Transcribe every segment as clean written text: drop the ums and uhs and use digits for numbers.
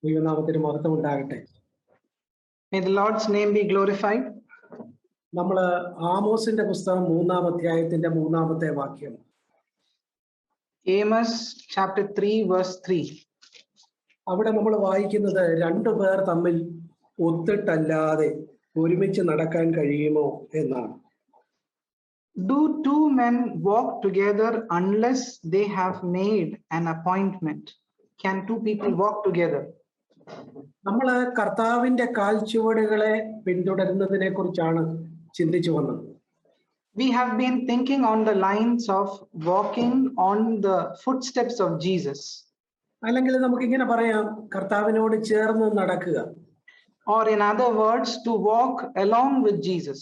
ദൈവനാമത്തിന് മഹത്വം ഉണ്ടാകട്ടെ. May the Lord's name be glorified. നമ്മൾ ആമോസിന്റെ പുസ്തകം 3-ാം അധ്യായത്തിന്റെ 3-ാമത്തെ വാക്യം. Amos chapter 3 verse 3. അവിടെ നമ്മൾ വായിക്കുന്നത് രണ്ടുപേർ തമ്മിൽ ഒത്തിട്ടല്ലാതെ ഒരുമിച്ച് നടക്കാൻ കഴിയുമോ എന്നാണ്. Do two men walk together unless they have made an appointment? Can two people walk together? നമ്മൾ കർത്താവിന്റെ കാൽച്ചുവടുകളെ പിന്തുടരുന്നതിനെ കുറിച്ചാണ് ചിന്തിച്ചു വന്നത്. We have been thinking on the lines of walking on the footsteps of Jesus. അല്ലെങ്കിൽ നമുക്ക് ഇങ്ങനെ പറയാം, കർത്താവിനോട് ചേർന്ന് നടക്കുക. Or in other words, to walk along with Jesus.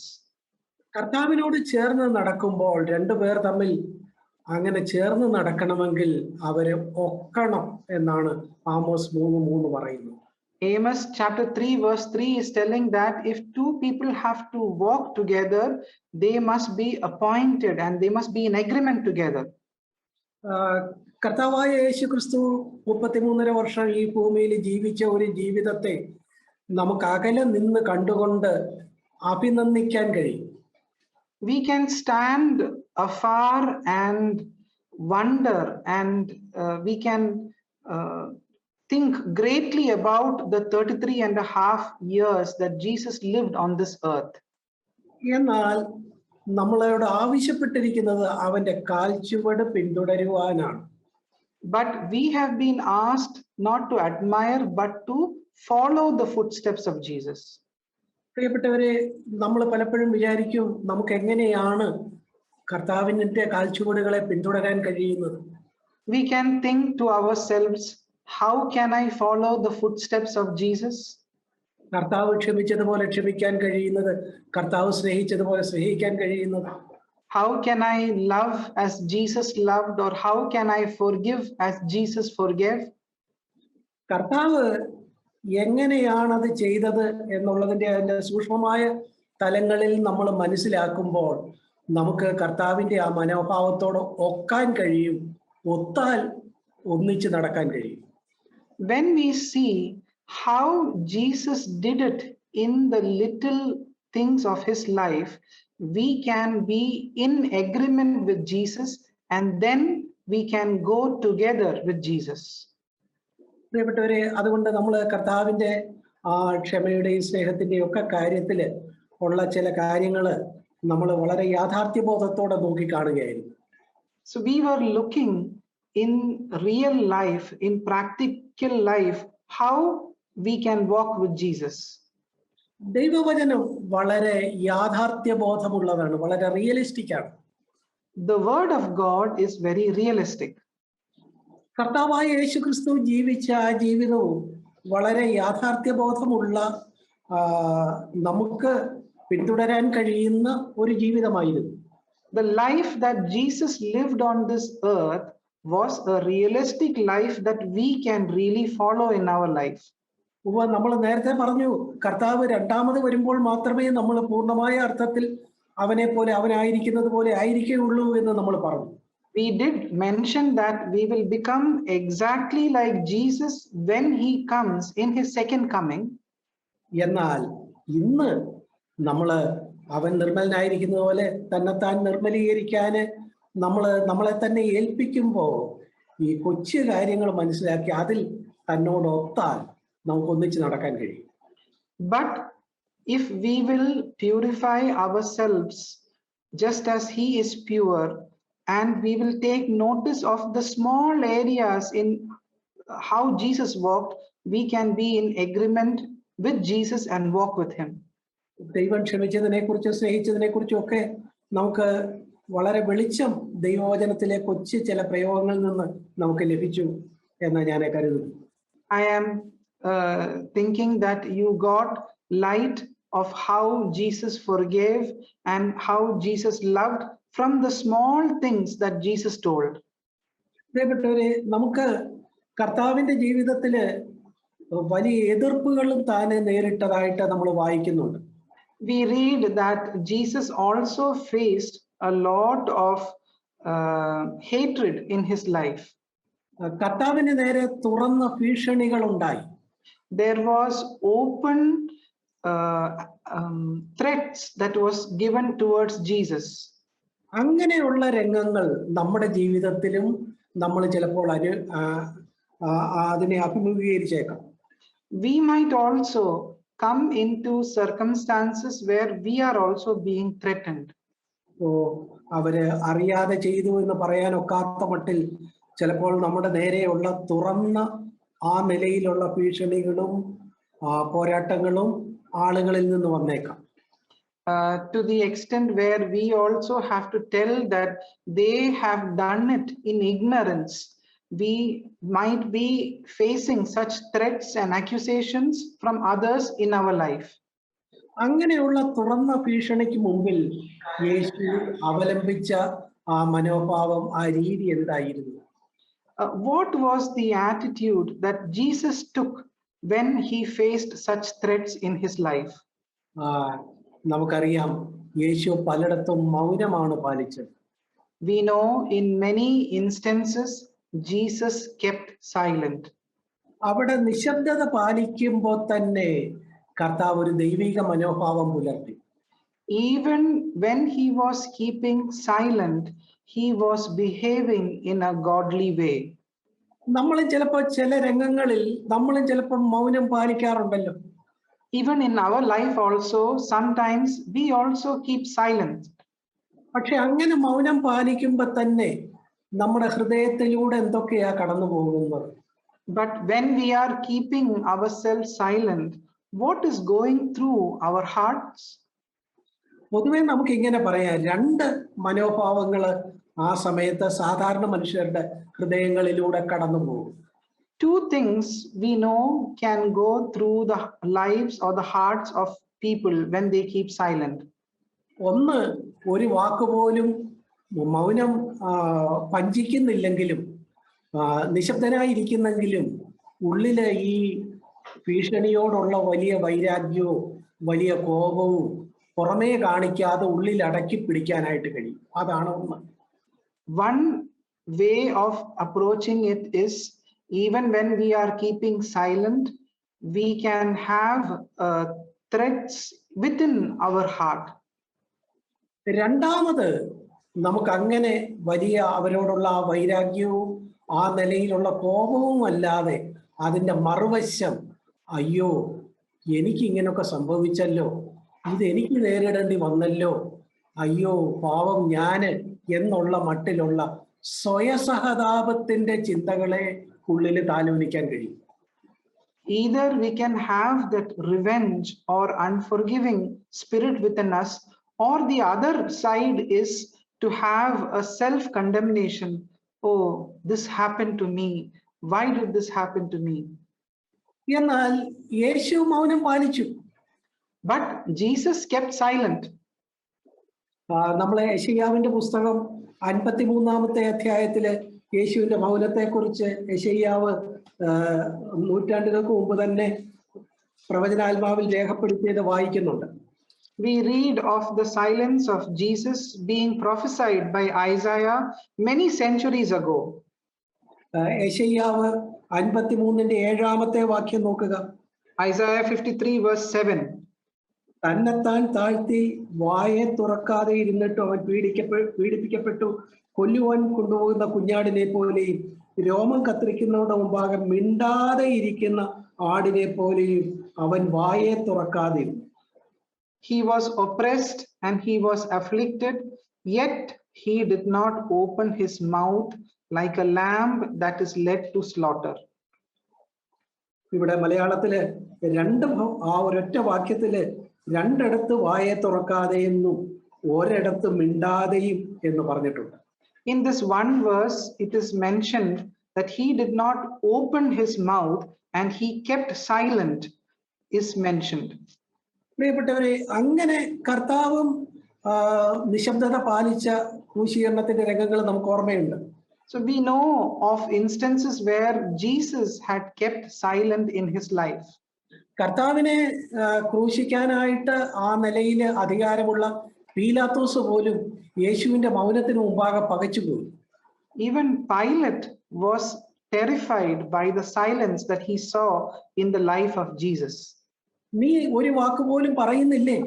കർത്താവിനോട് ചേർന്ന് നടക്കുമ്പോൾ രണ്ടുപേർ തമ്മിൽ അങ്ങനെ ചേർന്ന് നടക്കണമെങ്കിൽ അവരെ ഒക്കണം എന്നാണ് ആമോസ് 3:3 പറയുന്നത്. Amos chapter 3 verse 3 is telling that if two people have to walk together, they must be appointed and they must be in agreement together. കർത്താവായ യേശുക്രിസ്തു 33.5 വർഷം ഈ ഭൂമിയിൽ ജീവിച്ച ഒരു ജീവിതത്തെ നമുക്ക് അകലെ നിന്ന് കണ്ടുകൊണ്ട് അഭിനന്ദിക്കാൻ കഴിയും. We can stand afar and wonder and we can think greatly about the 33.5 years that Jesus lived on this earth. എന്നാൽ നമ്മളോട് ആവശ്യപ്പെട്ടിരിക്കുന്നത് അവന്റെ കാൽച്ചുവട് പിന്തുടരുവാനാണ്. But we have been asked not to admire but to follow the footsteps of Jesus. പ്രിയപ്പെട്ടവരെ, നമ്മൾ പലപ്പോഴും വിചാരിക്കും നമുക്ക് എങ്ങനെയാണ് കർത്താവിന്റെ കാൽച്ചുവടുകളെ പിന്തുടരാൻ കഴിയുന്നത്. We can think to ourselves, how can I follow the footsteps of Jesus? കർത്താവ് ക്ഷമിച്ചതുപോലെ ക്ഷമിക്കാൻ കഴിയുന്നത്, കർത്താവ് സ്നേഹിച്ചതുപോലെ സ്നേഹിക്കാൻ കഴിയുന്നത്. How can I love as Jesus loved, or how can I forgive as Jesus forgave? കർത്താവ് എങ്ങനെയാണത് ചെയ്തത് എന്നുള്ളതിന്റെ അതിന്റെ സൂക്ഷ്മമായ തലങ്ങളിൽ നമ്മൾ മനസ്സിലാക്കുമ്പോൾ നമുക്ക് കർത്താവിന്റെ ആ മനോഭാവത്തോട് ഒക്കാൻ കഴിയും, ഒത്താൽ ഒന്നിച്ച് നടക്കാൻ കഴിയും. When we see how Jesus did it in the little things of his life, we can be in agreement with Jesus and then we can go together with Jesus. പ്രിയപ്പെട്ടവരെ, അതുകൊണ്ട് നമ്മൾ കർത്താവിന്റെ ആ ക്ഷമയുടെയും സ്നേഹത്തിന്റെയും ഒക്കെ കാര്യത്തില് ഉള്ള ചില കാര്യങ്ങള് നമ്മൾ വളരെ യാഥാർത്ഥ്യബോധത്തോടെ നോക്കിക്കാണുകയായിരുന്നു. So we were looking in real life, in practical life, how we can walk with Jesus. ദൈവവചനം വളരെ യാഥാർത്ഥ്യബോധമുള്ളതാണ്, വളരെ റിയലിസ്റ്റിക് ആണ്. The word of God is very realistic. കർത്താവായ യേശുക്രിസ്തു ജീവിച്ച ആ ജീവിതവും വളരെ യാഥാർത്ഥ്യബോധമുള്ള നമുക്ക് പിന്തുടരാൻ കഴിയുന്ന ഒരു ജീവിതമായിരുന്നു. The life that Jesus lived on this earth was a realistic life that we can really follow in our life. നമ്മൾ നേരത്തെ പറഞ്ഞു, കർത്താവ് രണ്ടാമത് വരുമ്പോൾ മാത്രമേ നമ്മൾ പൂർണ്ണമായ അർത്ഥത്തിൽ അവനെ പോലെ അവനായിരിക്കുന്നത് പോലെ ആയിരിക്കുകയുള്ളൂ എന്ന് നമ്മൾ പറഞ്ഞു. We did mention that we will become exactly like Jesus when he comes in his second coming. എന്നാൽ ഇന്ന് അവൻ നിർമ്മലനായിരിക്കുന്നത് പോലെ തന്നെത്താൻ നിർമ്മലീകരിക്കാൻ നമ്മളെ തന്നെ ഏൽപ്പിക്കുമ്പോൾ ഈ കൊച്ചു കാര്യങ്ങൾ മനസ്സിലാക്കി അതിൽ തന്നോടൊത്താൽ നമുക്ക് ഒന്നിച്ച് നടക്കാൻ കഴിയും. But if we will purify ourselves just as he is pure, and we will take notice of the small areas in how Jesus walked, we can be in agreement with Jesus and walk with him. ദൈവം ക്ഷമിച്ചതിനെ കുറിച്ചും സ്നേഹിച്ചതിനെ കുറിച്ചും ഒക്കെ നമുക്ക് വളരെ വെളിച്ചം ദൈവവചനത്തിലെ കൊച്ചു ചില പ്രയോഗങ്ങളിൽ നിന്ന് നമുക്ക് ലഭിച്ചു എന്ന് ഞാൻ കരുതുന്നു. I am thinking that you got light of how Jesus forgave and how Jesus loved from the small things that Jesus told. പ്രിയപ്പെട്ടവരെ, നമുക്ക് കർത്താവിന്റെ ജീവിതത്തില് വലിയ എതിർപ്പുകളും താനെ നേരിട്ടതായിട്ട് നമ്മൾ വായിക്കുന്നുണ്ട്. We read that Jesus also faced a lot of hatred in his life. കർത്താവിന് നേരെ തുറന്ന ഭീഷണികൾ ഉണ്ടായി. There was open threats that was given towards Jesus. അങ്ങനെയുള്ള രംഗങ്ങൾ നമ്മുടെ ജീവിതത്തിലും നമ്മൾ ചിലപ്പോൾ അതിനെ അഭിമുഖീകരിച്ചേക്കാം. We might also come into circumstances where we are also being threatened. അവര് അറിയാതെ ചെയ്തു എന്ന് പറയാനൊക്കാത്ത മട്ടിൽ ചിലപ്പോൾ നമ്മുടെ നേരെയുള്ള തുറന്ന ആ നിലയിലുള്ള ഭീഷണികളും പോരാട്ടങ്ങളും ആളുകളിൽ നിന്ന് വന്നേക്കാം. To the extent where we also have to tell that they have done it in ignorance. We might be facing such threats and accusations from others in our life. അങ്ങനെയുള്ള തുറന്ന ഭീഷണിക്ക് മുമ്പിൽ യേശു അവലംബിച്ച ആ മനോഭാവം, ആ രീതി എന്തായിരുന്നു? What was the attitude that Jesus took when he faced such threats in his life? നമുക്കറിയാം, യേശു പലയിടത്തും മൗനമാണ് പാലിച്ചത്. We know in many instances Jesus kept silent. അവിടെ നിശബ്ദത പാലിക്കുമ്പോൾ തന്നെ കർത്താവ് ഒരു ദൈവിക മനോഭാവം പുലർത്തി. Even when he was keeping silent, he was behaving in a godly way. നമ്മളും ചിലപ്പോൾ ചില രംഗങ്ങളിൽ നമ്മളും ചിലപ്പോൾ മൗനം പാലിക്കാറുണ്ടല്ലോ. Even in our life also, sometimes we also keep silent. പക്ഷെ അങ്ങനെ മൗനം പാലിക്കുമ്പോൾ തന്നെ നമ്മുടെ ഹൃദയത്തിലൂടെ എന്തൊക്കെയാ കടന്നു പോകുന്നത്? But when we are keeping ourselves silent, what is going through our hearts? പൊതുവെ നമുക്ക് ഇങ്ങനെ പറയാം, രണ്ട് മനോഭാവങ്ങൾ ആ സമയത്ത് സാധാരണ മനുഷ്യരുടെ ഹൃദയങ്ങളിലൂടെ കടന്നു പോകും. Two things we know can go through the lives or the hearts of people when they keep silent. ഒന്ന്, ഒരു വാക്കുപോലും മൗനം പഞ്ചിക്കുന്നില്ലെങ്കിലും നിശബ്ദനായിരിക്കുന്നെങ്കിലും ഉള്ളില് ഈ ഭീഷണിയോടുള്ള വലിയ വൈരാഗ്യവും വലിയ കോപവും പുറമേ കാണിക്കാതെ ഉള്ളിൽ അടക്കി പിടിക്കാനായിട്ട് കഴിയും. അതാണ് ഒന്ന്. One way of approaching it is, even when we are keeping silent, we can have threats within our heart. രണ്ടാമത്, നമുക്ക് അങ്ങനെ വലിയ അവരോടുള്ള ആ വൈരാഗ്യവും ആ നിലയിലുള്ള കോപവും അല്ലാതെ അതിൻ്റെ മറുവശം, അയ്യോ എനിക്ക് ഇങ്ങനെയൊക്കെ സംഭവിച്ചല്ലോ, ഇത് എനിക്ക് നേരിടേണ്ടി വന്നല്ലോ, അയ്യോ പാവം ഞാന് എന്നുള്ള മട്ടിലുള്ള സ്വയസഹതാപത്തിന്റെ ചിന്തകളെ ഉള്ളിൽ താലോലിക്കാൻ കഴിയും. Either we can have that revenge or unforgiving spirit within us, or the other side is to have a self-condemnation. Oh, this happened to me. Why did this happen to me? എന്നാൽ യേശു മൗനം പാലിച്ചു. But Jesus kept silent. നമ്മളെ യെശയ്യാവിന്റെ പുസ്തകം 53-ാമത്തെ അധ്യായത്തില് യേശുവിന്റെ മൗനത്തെക്കുറിച്ച് യെശയ്യാവ് നൂറ്റാണ്ടുകൾക്ക് മുമ്പ് തന്നെ പ്രവചനാത്മാവിൽ രേഖപ്പെടുത്തിയത് വായിക്കുന്നുണ്ട്. We read of the silence of Jesus being prophesied by Isaiah many centuries ago. യെശയ്യാവ് 53-ന്റെ 7-ാമത്തെ വാക്യം നോക്കുക. Isaiah 53 verse 7. തന്നെത്താൻ താഴ്ത്തി വായെ തുറക്കാതെ ഇരുന്നിട്ട് അവൻ പീഡിപ്പിക്കപ്പെട്ടു, കൊല്ലുവാൻ കൊണ്ടുപോകുന്ന കുഞ്ഞാടിനെ പോലെയും രോമം കത്തിരിക്കുന്നവരുടെ മുമ്പാകെ മിണ്ടാതെ ഇരിക്കുന്ന ആടിനെ പോലെയും അവൻ വായെ തുറക്കാതെ. He was oppressed and he was afflicted, yet he did not open his mouth, like a lamb that is led to slaughter. ഇവിടെ മലയാളത്തില് ആ ഒരൊറ്റ വാക്യത്തില് രണ്ടിടത്ത് വായെ തുറക്കാതെ എന്നും ഒരിടത്ത് മിണ്ടാതെയും എന്ന് പറഞ്ഞിട്ടുണ്ട്. In this one verse, it is mentioned that he did not open his mouth and he kept silent is mentioned. പ്രിയപ്പെട്ടവരെ, അങ്ങനെ കർത്താവും നിശബ്ദത പാലിച്ച ക്രൂശീകരണത്തിന്റെ രംഗങ്ങൾ നമുക്ക് ഓർമ്മയുണ്ട്. So we know of instances where Jesus had kept silent in his life. കർത്താവിനെ ക്രൂശിക്കാനായിട്ട് ആ നിലയിൽ അധികാരമുള്ള പീലാത്തോസ് പോലും യേശുവിന്റെ മൗനത്തിന് മുമ്പാകെ പകച്ചുപോയി. Even Pilate was terrified by the silence that he saw in the life of Jesus. നീ ഒരു വാക്ക് പോലും പറയുന്നില്ലേ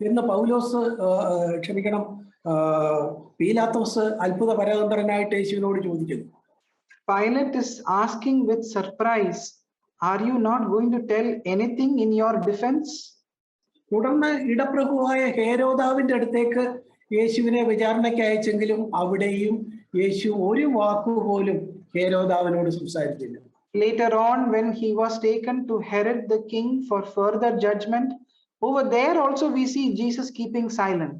എന്ന് പൗലോസ് ക്ഷമിക്കണം പീലാത്തോസ് അത്ഭുത പരതന്ത്രനായിട്ട് യേശുവിനോട് ചോദിക്കുന്നു. Pilate is asking with surprise, are you not going to tell anything in your defense? തുടർന്ന് ഇടപ്രഭുവായ ഹേരോദാവിന്റെ അടുത്തേക്ക് യേശുവിനെ വിചാരണയ്ക്ക് അയച്ചെങ്കിലും അവിടെയും യേശു ഒരു വാക്കുപോലും ഹേരോദാവിനോട് സംസാരിച്ചില്ല. Later on, when he was taken to Herod the king for further judgment, over there also we see Jesus keeping silent.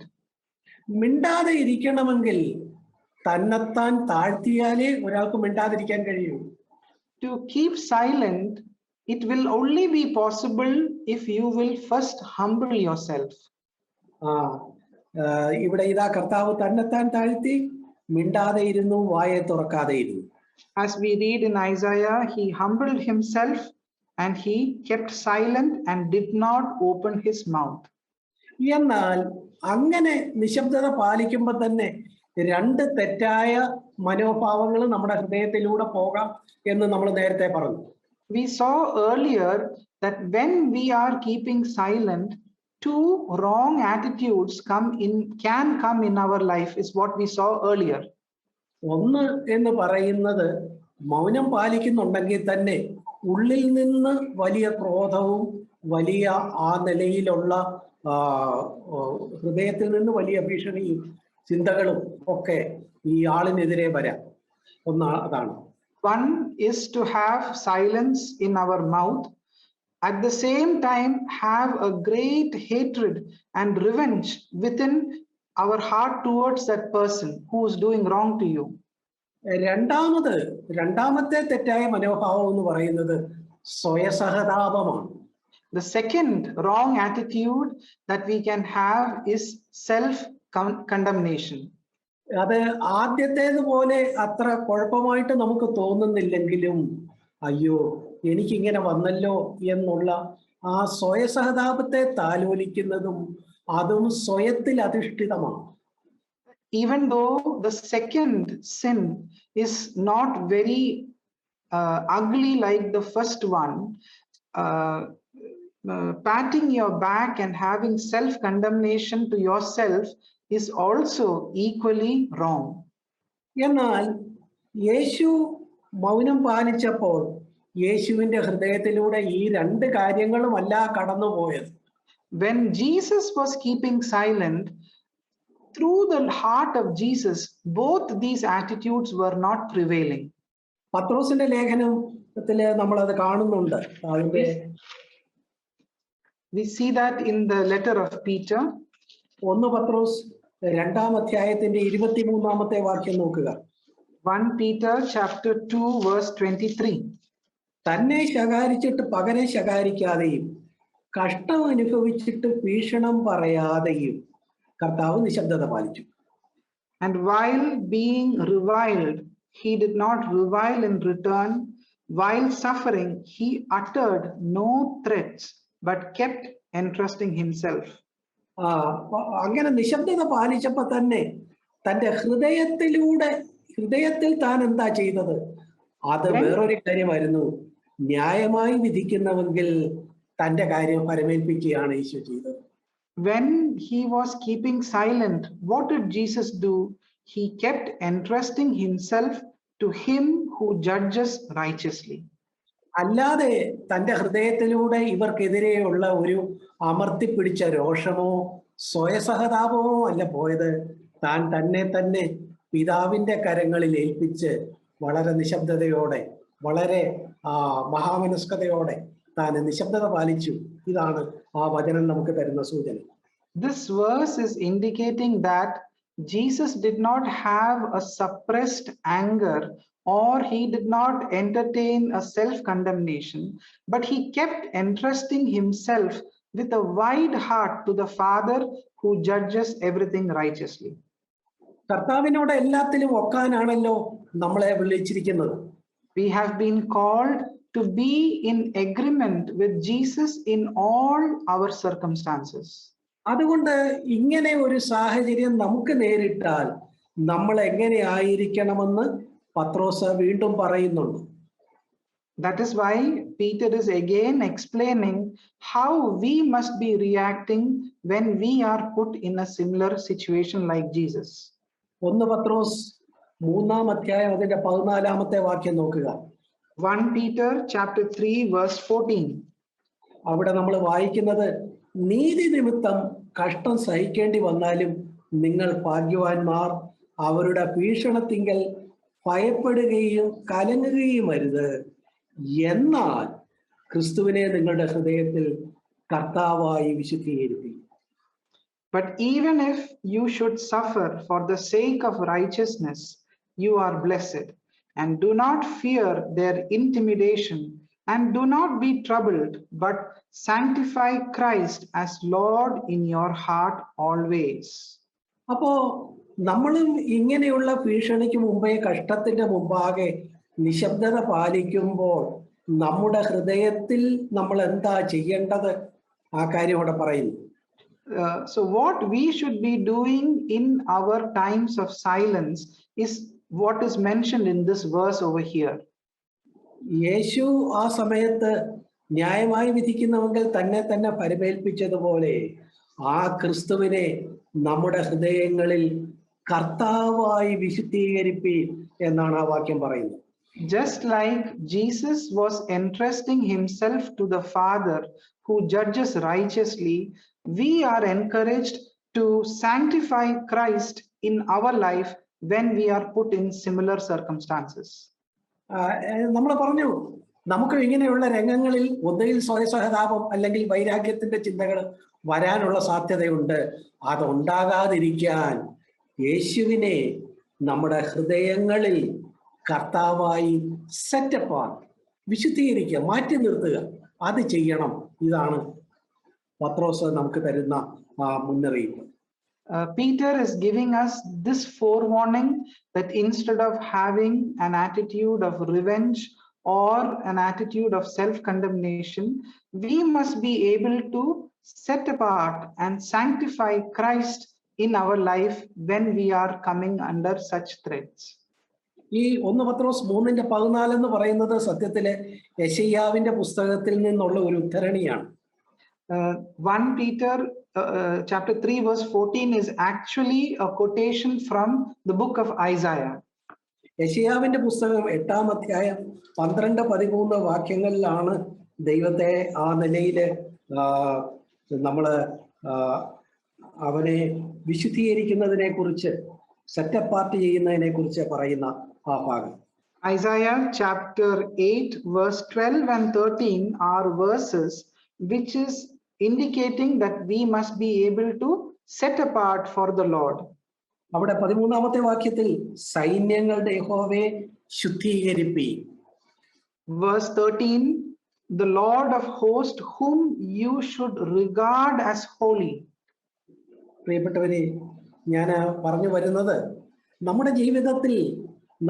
മിണ്ടാതെ ഇരിക്കണമെങ്കിൽ തന്നെത്താൻ താഴ്ത്തിയാലേ ഒരാൾക്ക് മിണ്ടാതിരിക്കാൻ കഴിയൂ. To keep silent, it will only be possible if you will first humble yourself. ഇവിടെ ഇതാ കർത്താവ് തന്നെത്താൻ താഴ്ത്തി മിണ്ടാതെ ഇരുന്നു, വായെ തുറക്കാതെ ഇരുന്നു. As we read in Isaiah, he humbled himself and he kept silent and did not open his mouth. എന്നാൽ അങ്ങനെ നിശബ്ദത പാലിക്കുമ്പോൾ തന്നെ രണ്ട് തെറ്റായ മനോഭാവങ്ങൾ നമ്മുടെ ഹൃദയത്തിലൂടെ പോകാം എന്ന് നമ്മൾ നേരത്തെ പറഞ്ഞു. We saw earlier that when we are keeping silent, two wrong attitudes can come in our life, is what we saw earlier. ഒന്ന് എന്ന് പറയുന്നത് മൗനം പാലിക്കുന്നുണ്ടെങ്കിൽ തന്നെ ഉള്ളിൽ നിന്ന് വലിയ ക്രോധവും വലിയ ആ നിലയിലുള്ള ഹൃദയത്തിൽ നിന്ന് വലിയ ഭീഷണിയും ചിന്തകളും ഒക്കെ ഈ ആളിനെതിരെ വരാം. അതാണ്. One is to have silence in our mouth, at the same time have a great hatred and revenge within our heart towards that person who is doing wrong to you. രണ്ടാമത്തെ തെറ്റായ മനോഭാവം എന്ന് പറയുന്നത് സ്വയസഹതാപമാണ്. The second wrong attitude that we can have is self-condemnation. അത് ആദ്യത്തേതുപോലെ അത്ര കുഴപ്പമായിട്ട് നമുക്ക് തോന്നുന്നില്ലെങ്കിലും അയ്യോ എനിക്കിങ്ങനെ വന്നല്ലോ എന്നുള്ള ആ സ്വയസഹതാപത്തെ താലോലിക്കുന്നതും അതും സ്വയത്തിൽ അധിഷ്ഠിതമാണ്. Even though the second sin is not very ugly like the first one, patting your back and having self-condemnation to yourself is also equally wrong. എന്നാൽ യേശു മൗനം പാലിച്ചപ്പോൾ യേശുവിന്റെ ഹൃദയത്തിലൂടെ ഈ രണ്ട് കാര്യങ്ങളുമല്ല കടന്നുപോയത്. When Jesus was keeping silent, through the heart of Jesus, both these attitudes were not prevailing. പത്രോസിന്റെ ലേഖനത്തില് നമ്മൾ അത് കാണുന്നുണ്ട്. We see that in the letter of Peter. 1 പത്രോസ് 2-ാം അധ്യായത്തിന്റെ 23-ാമത്തെ വാക്യം നോക്കുക. 1 Peter chapter 2 verse 23. തന്നെ ശകാരിച്ചിട്ട് പകരം ശകാരിക്കാതെയും കഷ്ടം അനുഭവിച്ചിട്ട് ഭീഷണം പറയാതെയും കർത്താവ് നിശബ്ദത പാലിച്ചു. And while being reviled, he did not revile in return. While suffering, he uttered no threats, but kept entrusting himself. അങ്ങനെ നിശബ്ദത പാലിച്ചപ്പോ തന്നെ തന്റെ ഹൃദയത്തിൽ താൻ എന്താ ചെയ്തത്? അത് വേറൊരു കാര്യമായിരുന്നു. ന്യായമായി വിധിക്കുന്നവെങ്കിൽ തന്റെ കാര്യം പരമേൽപ്പിക്കുകയാണ് യേശു ചെയ്തത്. When he was keeping silent, what did Jesus do? He kept entrusting himself to him who judges righteously. അല്ലാതെ തന്റെ ഹൃദയത്തിലൂടെ ഇവർക്കെതിരെയുള്ള ഒരു അമർത്തിപ്പിടിച്ച രോഷമോ സ്വയസഹതാപമോ അല്ല പോയത്. താൻ തന്നെ പിതാവിന്റെ കരങ്ങളിൽ ഏൽപ്പിച്ച് വളരെ നിശബ്ദതയോടെ വളരെ മഹാമനസ്കതയോടെ താൻ നിശബ്ദത പാലിച്ചു. ഇതാണ് ആ വചനം നമുക്ക് തരുന്ന സൂചന. This verse is indicating that Jesus did not have a suppressed anger, or he did not entertain a self-condemnation, but he kept entrusting himself with a wide heart to the Father who judges everything righteously. കർത്താവിനോട് എല്ലാത്തിലും ഒക്കാനാണല്ലോ നമ്മളെ വിളിച്ചിരിക്കുന്നത്. We have been called to be in agreement with Jesus in all our circumstances. അതുകൊണ്ട് ഇങ്ങനെ ഒരു സാഹചര്യം നമുക്ക് നേരിട്ടാൽ നമ്മൾ എങ്ങനെ ആയിരിക്കണമെന്ന് പത്രോസ് വീണ്ടും പറയുന്നുണ്ട്. That is why Peter is again explaining how we must be reacting when we are put in a similar situation like Jesus. 1 പത്രോസ് 3-ാം അധ്യായം അതിന്റെ 14-ാമത്തെ വാക്യം നോക്കുക. 1 Peter chapter 3 verse 14. അവിടെ നമ്മൾ വായിക്കുന്നത്, നീതി നിമിത്തം കഷ്ടം സഹിക്കേണ്ടി വന്നാലും നിങ്ങൾ ഭാഗ്യവാന്മാർ, അവരുടെ ഭീഷണത്തിങ്കൽ ഭയപ്പെടുകയും കലങ്ങുകയും അരുത്. എന്നാൽ ക്രിസ്തുവിനെ നിങ്ങളുടെ ഹൃദയത്തിൽ കർത്താവായി വിശുദ്ധീകരിക്കും. But even if you should suffer for the sake of righteousness, you are blessed, and do not fear their intimidation, and do not be troubled, but sanctify Christ as Lord in your heart always. അപ്പോ നമ്മളും ഇങ്ങനെയുള്ള ഭീഷണിക്ക് മുമ്പേ, കഷ്ടത്തിന്റെ മുമ്പാകെ നിശബ്ദത പാലിക്കുമ്പോൾ നമ്മുടെ ഹൃദയത്തിൽ നമ്മൾ എന്താ ചെയ്യേണ്ടത്? ആ കാര്യം അവിടെ പറയുന്നു. So what we should be doing in our times of silence is what is mentioned in this verse over here. യേശു ആ സമയത്ത് ന്യായമായി വിധിക്കുന്നവങ്കിൽ തന്നെ തന്നെ പരിമേൽപ്പിച്ചതുപോലെ ആ ക്രിസ്തുവിനെ നമ്മുടെ ഹൃദയങ്ങളിൽ കർത്താവായി വിശുദ്ധീകരിപ്പീൻ എന്നാണ് ആ വാക്യം പറയുന്നത്. Just like Jesus was entrusting himself to the Father who judges righteously, we are encouraged to sanctify Christ in our life when we are put in similar circumstances. നമ്മൾ പറഞ്ഞു, നമുക്ക് ഇങ്ങനെയുള്ള രംഗങ്ങളിൽ ഒന്നുകിൽ സ്വയസഹതാപം അല്ലെങ്കിൽ വൈരാഗ്യത്തിന്റെ ചിന്തകൾ വരാനുള്ള സാധ്യതയുണ്ട്. അതുണ്ടാകാതിരിക്കാൻ യേശുവിനെ നമ്മുടെ ഹൃദയങ്ങളിൽ കർത്താവായി സെറ്റപ്പാണ്, വിശുദ്ധീകരിക്കുക, മാറ്റി നിർത്തുക. അത് ചെയ്യണം. ഇതാണ് പത്രോസ് നമുക്ക് തരുന്ന മുന്നറിയിപ്പ്. Peter is giving us this forewarning that instead of having an attitude of revenge or an attitude of self-condemnation, we must be able to set apart and sanctify Christ in our life when we are coming under such threats. ഈ 1 പത്രോസ് 3:14 എന്ന് പറയുന്നത് സത്യത്തിലെ യെശയ്യാവിന്റെ പുസ്തകത്തിൽ നിന്നുള്ള ഒരു ഉദ്ധരണിയാണ്. 1 Peter chapter 3 verse 14 is actually a quotation from the book of Isaiah. യെശയ്യാവിന്റെ പുസ്തകം 8-ാം അധ്യായം 12-13 വാക്യങ്ങളിലാണ് ദൈവത്തെ ആ നിലയില് നമ്മള് അവനെ വിശുദ്ധീകരിക്കുന്നതിനെ കുറിച്ച്, സെറ്റപ്പാർട്ട് ചെയ്യുന്നതിനെ കുറിച്ച് പറയുന്ന ആ ഭാഗം. Isaiah chapter 8 verse 12 and 13 are verses which is indicating that we must be able to set apart for the Lord. അവിടെ 13-ാമത്തെ വാക്യത്തിൽ സൈന്യങ്ങളുടെ യഹോവയെ ശുദ്ധീകരിപ്പീൻ. Verse 13, the Lord of hosts whom you should regard as holy. പ്രിയപ്പെട്ടവരെ, ഞാൻ പറഞ്ഞു വരുന്നത്, നമ്മുടെ ജീവിതത്തിൽ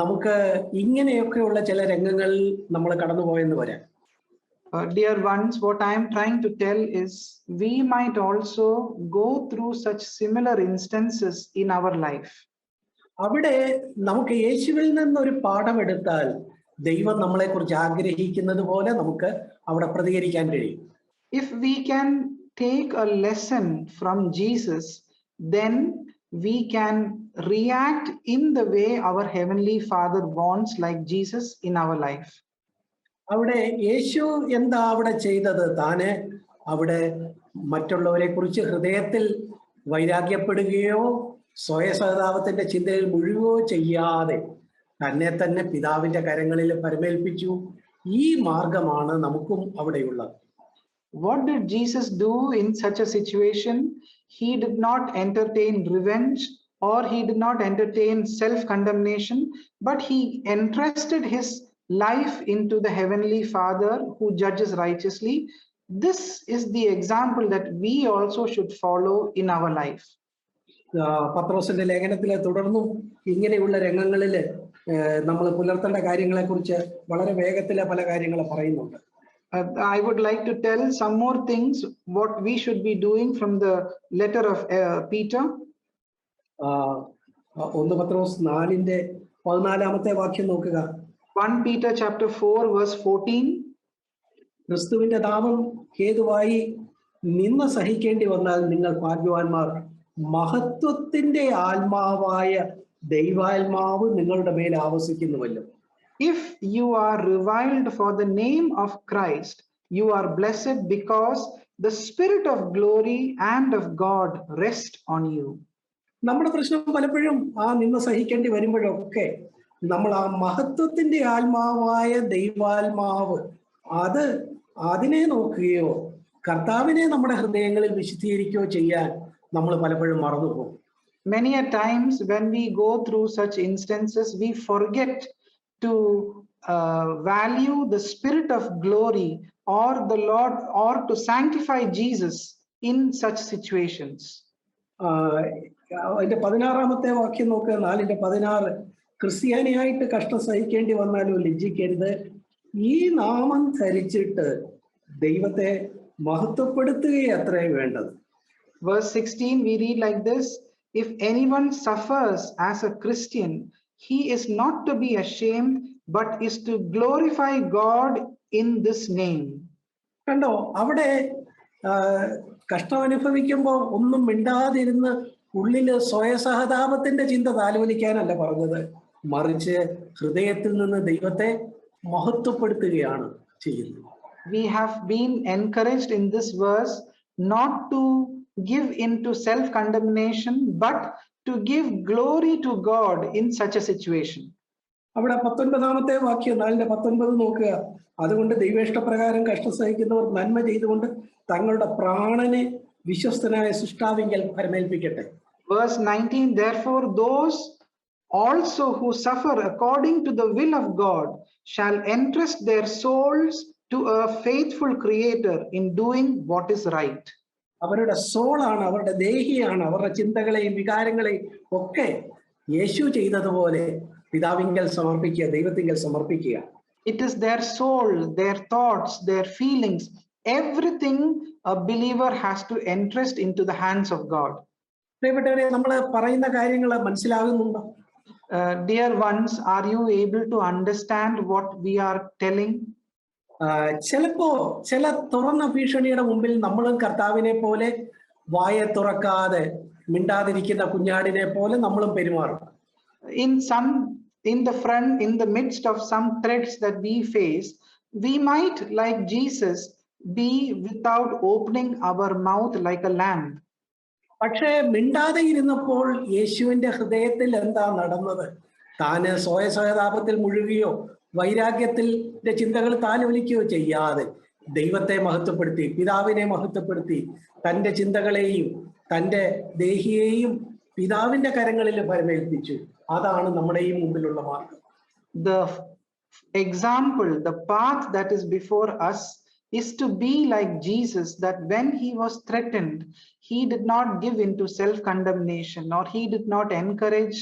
നമുക്ക് ഇങ്ങനെയൊക്കെയുള്ള ചില രംഗങ്ങളിൽ നമ്മൾ കടന്നുപോയെന്ന് വരാം. Dear ones, what I am trying to tell is we might also go through such similar instances in our life. അവിടെ നമുക്ക് യേശുവിൽ നിന്നൊരു പാഠം എടുത്താൽ ദൈവം നമ്മളെ കുറിച്ച് ആഗ്രഹിക്കുന്നത് പോലെ നമുക്ക് അവിടെ പ്രതികരിക്കാൻ കഴിയും. If we can take a lesson from Jesus, then we can react in the way our Heavenly Father wants, like Jesus in our life. അവിടെ യേശു എന്താ അവിടെ ചെയ്തത്? താനെ അവിടെ മറ്റുള്ളവരെ കുറിച്ച് ഹൃദയത്തിൽ വൈരാഗ്യപ്പെടുകയോ സ്വയസഹതാപത്തിന്റെ ചിന്തയിൽ മുഴുകുകയോ ചെയ്യാതെ തന്നെ തന്നെ പിതാവിന്റെ കരങ്ങളിൽ പരമേൽപ്പിച്ചു. ഈ മാർഗമാണ് നമുക്കും അവിടെയുള്ളത്. What did Jesus do in such a situation? He did not entertain revenge or he did not entertain self-condemnation, but he entrusted his life into the Heavenly Father who judges righteously. This is the example that we also should follow in our life. പത്രോസിന്റെ ലേഖനത്തിലെ തുടർന്നും ഇങ്ങനെയുള്ള രംഗങ്ങളിൽ നമ്മൾ പുലർത്തേണ്ട കാര്യങ്ങളെ കുറിച്ച് വളരെ വേഗത്തിലെ പല കാര്യങ്ങൾ പറയുന്നുണ്ട്. I would like to tell some more things what we should be doing from the letter of Peter. 1 പത്രോസ് 4:14 വാക്യം നോക്കുക. 1 Peter chapter 4 verse 14. ക്രിസ്തുവിന്റെ നാമം ഹേതുവായി നിന്ന സഹിക്കേണ്ടി വന്നാൽ നിങ്ങൾ ഭാഗ്യവാന്മാർ. മഹത്വത്തിന്റെ ആത്മാവായ ദൈവാത്മാവ് നിങ്ങളുടെ മേൽ ആവസിക്കുന്നുവല്ലോ. If you are reviled for the name of Christ, you are blessed because the Spirit of glory and of God rest on you. നമ്മുടെ പ്രശ്നം പലപ്പോഴും ആ നിന്ന് സഹിക്കേണ്ടി വരുമ്പോഴൊക്കെ നമ്മൾ ആ മഹത്വത്തിന്റെ ആത്മാവായ ദൈവാത്മാവ് അതിനെ നോക്കുകയോ കർത്താവിനെ നമ്മുടെ ഹൃദയങ്ങളിൽ വിശുദ്ധീകരിക്കുകയോ ചെയ്യാൻ നമ്മൾ പലപ്പോഴും മറന്നുപോകും. Many a times when we go through such instances, we forget to value the Spirit of glory or the Lord, or to sanctify Jesus in such situations. അതിന്റെ 16-ാമത്തെ വാക്യം നോക്കുക, 4:16. ക്രിസ്ത്യാനിയായിട്ട് കഷ്ടം സഹിക്കേണ്ടി വന്നാലും ലജ്ജിക്കരുത്, ഈ നാമം ധരിച്ചിട്ട് ദൈവത്തെ മഹത്വപ്പെടുത്തുകയത്രേ വേണ്ടത്. Verse 16 we read like this: if anyone suffers as a Christian, he is not to be ashamed, but is to glorify God in this name. കണ്ടോ, അവിടെ കഷ്ടം അനുഭവിക്കുമ്പോൾ ഒന്നും മിണ്ടാതിരുന്ന് ഉള്ളില് സ്വയസഹതാപത്തിന്റെ ചിന്ത താലോലിക്കാനല്ല പറഞ്ഞത്, മറിച്ച് ഹൃദയത്തിൽ നിന്ന് ദൈവത്തെ മഹത്വപ്പെടുത്തുകയാണ് ചെയ്യുന്നത്. We have been encouraged in this verse not to give into self-condemnation, but to give glory to God in such a situation. അവിടെ 19-ാമത്തെ വാക്യം 4:19 നോക്കുക. അതുകൊണ്ട് ദൈവേഷ്ടപ്രകാരം കഷ്ടം സഹിക്കുന്നവർ നന്മ ചെയ്തുകൊണ്ട് തങ്ങളുടെ പ്രാണനെ വിശ്വസ്തനായ സൃഷ്ടാവിങ്കൽ പരമേൽപ്പിക്കട്ടെ. Verse 19, therefore those also who suffer according to the will of God shall entrust their souls to a faithful creator in doing what is right. അവരുടെ സോളാണ്, അവരുടെ ദേഹിയാണ്, അവരുടെ ചിന്തകളെയും വികാരങ്ങളെയും ഒക്കെ യേശു ചെയ്തതുപോലെ പിതാവിങ്കൽ സമർപ്പിക്കുക, ദൈവത്തിങ്കൽ സമർപ്പിക്കുക. It is their soul, their thoughts, their feelings, everything a believer has to entrust into the hands of God. പ്രിയപ്പെട്ടവരെ, നമ്മൾ പറയുന്ന കാര്യങ്ങൾ മനസ്സിലാകുന്നുണ്ടോ? Dear ones, are you able to understand what we are telling? ചിലപ്പോ ചില തുറന്ന ഭീഷണിയുടെ മുമ്പിൽ നമ്മളും കർത്താവിനെ പോലെ വായ തുറക്കാതെ മിണ്ടാതിരിക്കുന്ന കുഞ്ഞാടിനെ പോലെ നമ്മളും പെരുമാറും. In the midst of some threats that we face, we might, like Jesus, be without opening our mouth like a lamb. പക്ഷേ മിണ്ടാതെ ഇരുന്നപ്പോൾ യേശുവിന്റെ ഹൃദയത്തിൽ എന്താ നടന്നത്? താന് സ്വയസഹതാപത്തിൽ മുഴുകിയോ വൈരാഗ്യത്തിന്റെ ചിന്തകൾ താലോലിക്കുകയോ ചെയ്യാതെ ദൈവത്തെ മഹത്വപ്പെടുത്തി, പിതാവിനെ മഹത്വപ്പെടുത്തി, തന്റെ ചിന്തകളെയും തന്റെ ദേഹിയെയും പിതാവിന്റെ കരങ്ങളിൽ പരമേൽപ്പിച്ചു. അതാണ് നമ്മുടെ ഈ മുമ്പിലുള്ള മാർഗം. The example, the path that is before us is to be like Jesus, that when he was threatened, he did not give into self-condemnation, or he did not encourage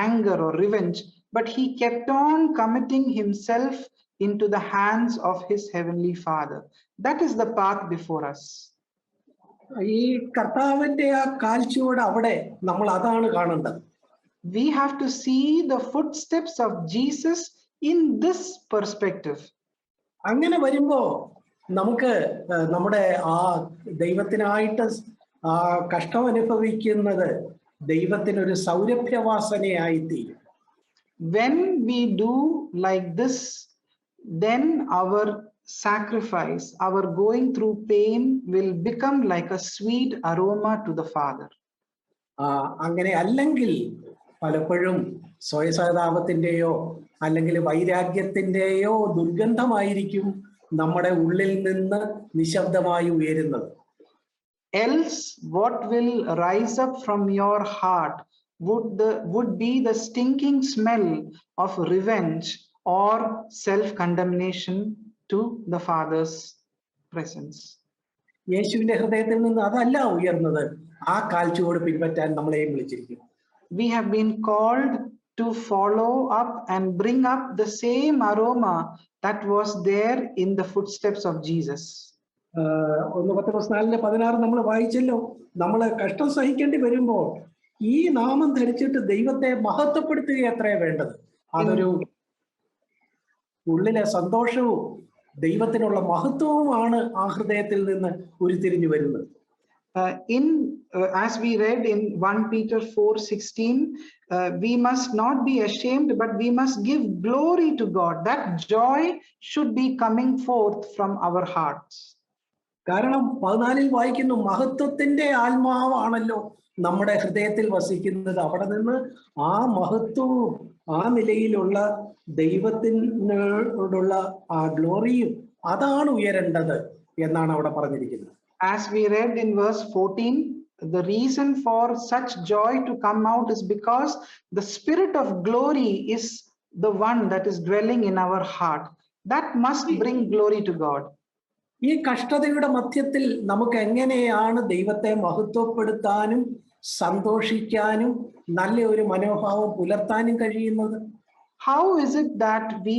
anger or revenge, but he kept on committing himself into the hands of his heavenly Father. That is the path before us. ഈ കർത്താവിന്റെ ആ കാൽച്ചുവട് അവിടെ നമ്മൾ അതാണ് കാണേണ്ടത്. We have to see the footsteps of Jesus in this perspective. അങ്ങനെ വരുമ്പോ നമുക്ക് നമ്മുടെ ആ ദൈവത്തിനായിട്ട് ആ കഷ്ടം അനുഭവിക്കുന്നത് ദൈവത്തിനൊരു സൗരഭ്യവാസനയായി തീരും. When we do like this, then our sacrifice, our going through pain will become like a sweet aroma to the Father. അങ്ങനെ അല്ലെങ്കിൽ പലപ്പോഴും സ്വയസഹതാപത്തിന്റെയോ അല്ലെങ്കിൽ വൈരാഗ്യത്തിന്റെയോ ദുർഗന്ധമായിരിക്കും നമ്മുടെ ഉള്ളിൽ നിന്ന് നിശബ്ദമായി ഉയരുന്നത്. Else what will rise up from your heart would be the stinking smell of revenge or self-condemnation to the Father's presence. യേശുവിന്റെ ഹൃദയത്തിൽ നിന്ന് അതല്ല ഉയർന്നത്. ആ കാൽച്ചുവട് പിൻപറ്റാൻ നമ്മളെയും വിളിച്ചിരിക്കുന്നു. We have been called to follow up and bring up the same aroma that was there in the footsteps of Jesus. 1 Petrus 4:16 നമ്മൾ വായിച്ചല്ലോ. നമ്മൾ കഷ്ടം സഹിക്കേണ്ടി വരുമ്പോൾ ഈ നാമം ധരിച്ചിട്ട് ദൈവത്തെ മഹത്വപ്പെടുത്തുക അത്രേ വേണ്ടത്. അതൊരു ഉള്ളിലെ സന്തോഷവും ദൈവത്തിനുള്ള മഹത്വവുമാണ് ആ ഹൃദയത്തിൽ നിന്ന് ഉരുത്തിരിഞ്ഞു വരുന്നത്. As we read in 1 Peter 4:16, we must not be ashamed, but we must give glory to God. That joy should be coming forth from our hearts. കാരണം 14 വായിക്കുന്നു, മഹത്വത്തിന്റെ ആത്മാവാണല്ലോ നമ്മുടെ ഹൃദയത്തിൽ വസിക്കുന്നത്. അവിടെ നിന്ന് ആ മഹത്വവും ആ നിലയിലുള്ള ദൈവത്തിനോടുള്ള ആ ഗ്ലോറിയും അതാണ് ഉയരേണ്ടത് എന്നാണ് അവിടെ പറഞ്ഞിരിക്കുന്നത്. As we read in verse 14, the reason for such joy to come out is because the Spirit of glory is the one that is dwelling in our heart. That must bring glory to God. ഈ കഷ്ടതയുടെ മധ്യത്തിൽ നമുക്ക് എങ്ങനെയാണ് ദൈവത്തെ മഹത്വപ്പെടുത്താനും സന്തോഷിക്കാനും നല്ല ഒരു മനോഭാവം പുലർത്താനും കഴിയുന്നത്? How is it that we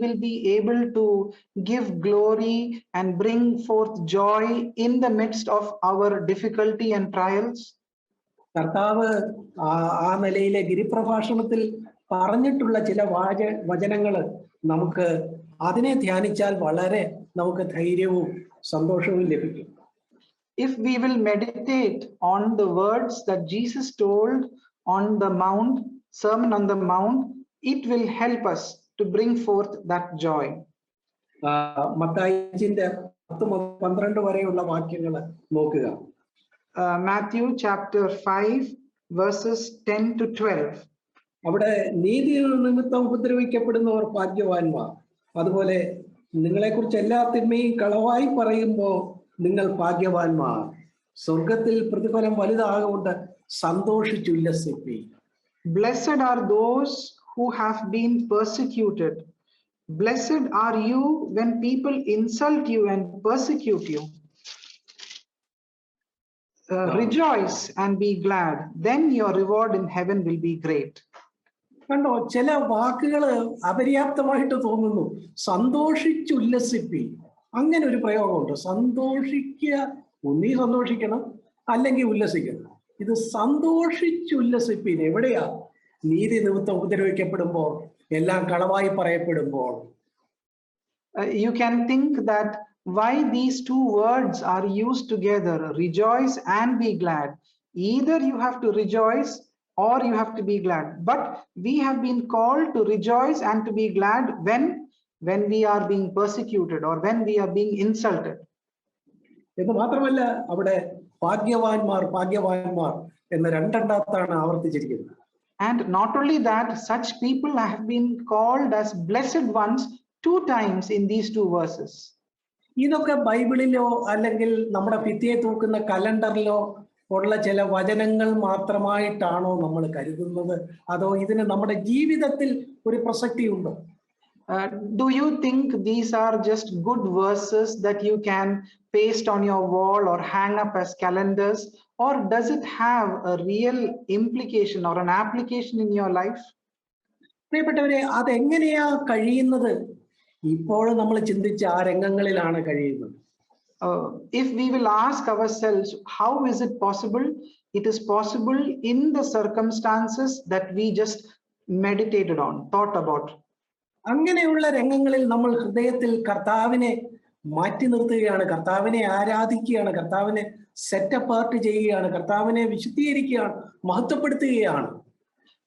will be able to give glory and bring forth joy in the midst of our difficulty and trials? കർത്താവ് ആ നിലയിലെ ഗിരിപ്രഭാഷണത്തിൽ പറഞ്ഞിട്ടുള്ള ചില വചനങ്ങൾ നമുക്ക് അതിനെ ധ്യാനിച്ചാൽ വളരെ നമുക്ക് ധൈര്യവും സന്തോഷവും ലഭിക്കും. If we will meditate on the words that Jesus told on the mount, Sermon on the Mount, it will help us to bring forth that joy. Mathai 10-12 വരെയുള്ള വാക്യങ്ങൾ നോക്കുക. Matthew chapter 5 verses 10 to 12. അവിടെ നീതി നിമിത്തം ഉപദ്രവിക്കപ്പെടുന്നവർ ഭാഗ്യവാന്മാർ, അതുപോലെ നിങ്ങളെക്കുറിച്ച് എല്ലാ തിന്മയും കളവായി പറയുമ്പോൾ നിങ്ങൾ ഭാഗ്യവാന്മാർ, സ്വർഗത്തിൽ പ്രതിഫലം വലുതാകൊണ്ട് സന്തോഷിച്ചുല്ലസിപ്പീൻ. Blessed are those who have been persecuted. Blessed are you when people insult you and persecute you. Rejoice and be glad, then your reward in heaven will be great. കണ്ടോ, ചില വാക്കുകൾ അപര്യാപ്തമായിട്ട് തോന്നുന്നു. സന്തോഷിച്ചുല്ലസിപ്പീൻ, അങ്ങനെ ഒരു പ്രയോഗമുണ്ട്. സന്തോഷിക്കുക, ഒന്നീ സന്തോഷിക്കണം അല്ലെങ്കിൽ ഉല്ലസിക്കണം. ഇത് സന്തോഷിച്ചുല്ലസിപ്പീൻ എവിടെയാ? നീതി നിമിത്തം ഉപദ്രവിക്കപ്പെടുമ്പോൾ, എല്ലാം കളവായി പറയപ്പെടുമ്പോൾ. You can think that why these two words are used together, rejoice and be glad. Either you have to rejoice or you have to be glad. But we have been called to rejoice and to be glad when we are being persecuted or when we are being insulted. എന്ന് മാത്രമല്ല, അവിടെ ഭാഗ്യവാന്മാർ ഭാഗ്യവാന്മാർ എന്ന് രണ്ടെണ്ണത്താണ് ആവർത്തിച്ചിരിക്കുന്നത്. And not only that, such people have been called as blessed ones 2 times in these 2 verses. ഇതൊക്കെ ബൈബിളിലോ അല്ലെങ്കിൽ നമ്മുടെ ഭിത്തിയെ തൂക്കുന്ന കലണ്ടറിലോ ഉള്ള ചില വചനങ്ങൾ മാത്രമായിട്ടാണോ നമ്മൾ കരുതുന്നത്? അതോ ഇതിന് നമ്മുടെ ജീവിതത്തിൽ ഒരു പ്രസക്തി ഉണ്ടോ? Do you think these are just good verses that you can paste on your wall or hang up as calendars, or does it have a real implication or an application in your life? പ്രിയപ്പെട്ടവരെ, അതെങ്ങനെയാ കഴിയുന്നത്? ഇപ്പോൾ നമ്മൾ ചിന്തിച്ച ആ രംഗങ്ങളിലാണ് കഴിയുന്നത്. If we will ask ourselves, how is it possible? It is possible in the circumstances that we just meditated on, thought about. അങ്ങനെയുള്ള രംഗങ്ങളിൽ നമ്മൾ ഹൃദയത്തിൽ കർത്താവിനെ മാറ്റി നിർത്തുകയാണ്, കർത്താവിനെ ആരാധിക്കുകയാണ്, കർത്താവിനെ സെറ്റ് അപ്പാർട്ട് ചെയ്യുകയാണ്, കർത്താവിനെ വിശുദ്ധീകരിക്കുകയാണ്, മഹത്വപ്പെടുത്തുകയാണ്.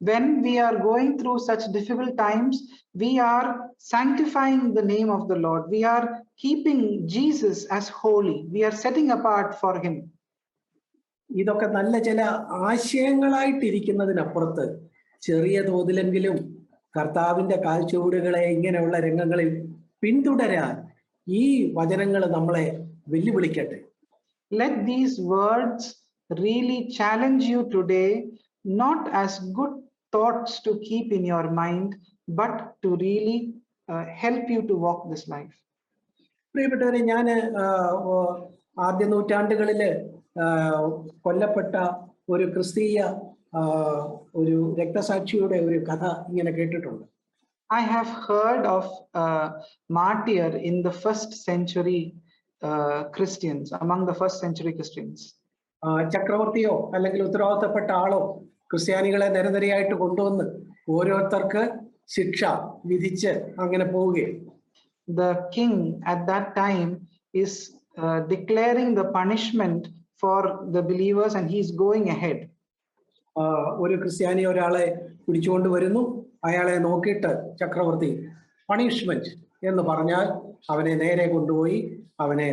When we are going through such difficult times, we are sanctifying the name of the Lord. We are keeping Jesus as holy. We are setting apart for him. ഇതൊക്കെ നല്ല ചില ആശയങ്ങളായിട്ടിരിക്കുന്നതിനപ്പുറത്ത് ചെറിയ തോതിലെങ്കിലും കർത്താവിന്റെ കാൽച്ചുവടുകളെ ഇങ്ങനെയുള്ള രംഗങ്ങളിൽ പിന്തുടരാൻ ഈ വചനങ്ങൾ നമ്മളെ വെല്ലുവിളിക്കട്ടെ. Let these words really challenge you today, not as good thoughts to keep in your mind, but to really help you to walk this life. പ്രിയപ്പെട്ടവരെ, ഞാൻ ആദ്യ നൂറ്റാണ്ടുകളില് കൊല്ലപ്പെട്ട ഒരു ക്രിസ്തീയ ഒരു രക്തസാക്ഷിയുടെ ഒരു കഥ ഇങ്ങനെ കേട്ടിട്ടുണ്ട്. I have heard of a martyr in the 1st century Christians, among the 1st century Christians. ചക്രവർത്തിയോ അല്ലെങ്കിൽ ഉത്തരവാദിത്തപ്പെട്ട ആളോ ക്രിസ്ത്യാനികളെ നിരനിരയായിട്ട് കൊണ്ടുവന്ന് ഓരോരുത്തർക്ക് ശിക്ഷ വിധിച്ച് അങ്ങനെ പോവുകയാണ്. The king at that time is declaring the punishment for the believers, and he is going ahead. ഒരു ക്രിസ്ത്യാനി ഒരാളെ പിടിച്ചുകൊണ്ട് വരുന്നു. അയാളെ നോക്കിയിട്ട് ചക്രവർത്തി പണിഷ്മെന്റ് എന്ന് പറഞ്ഞാൽ അവനെ നേരെ കൊണ്ടുപോയി അവനെ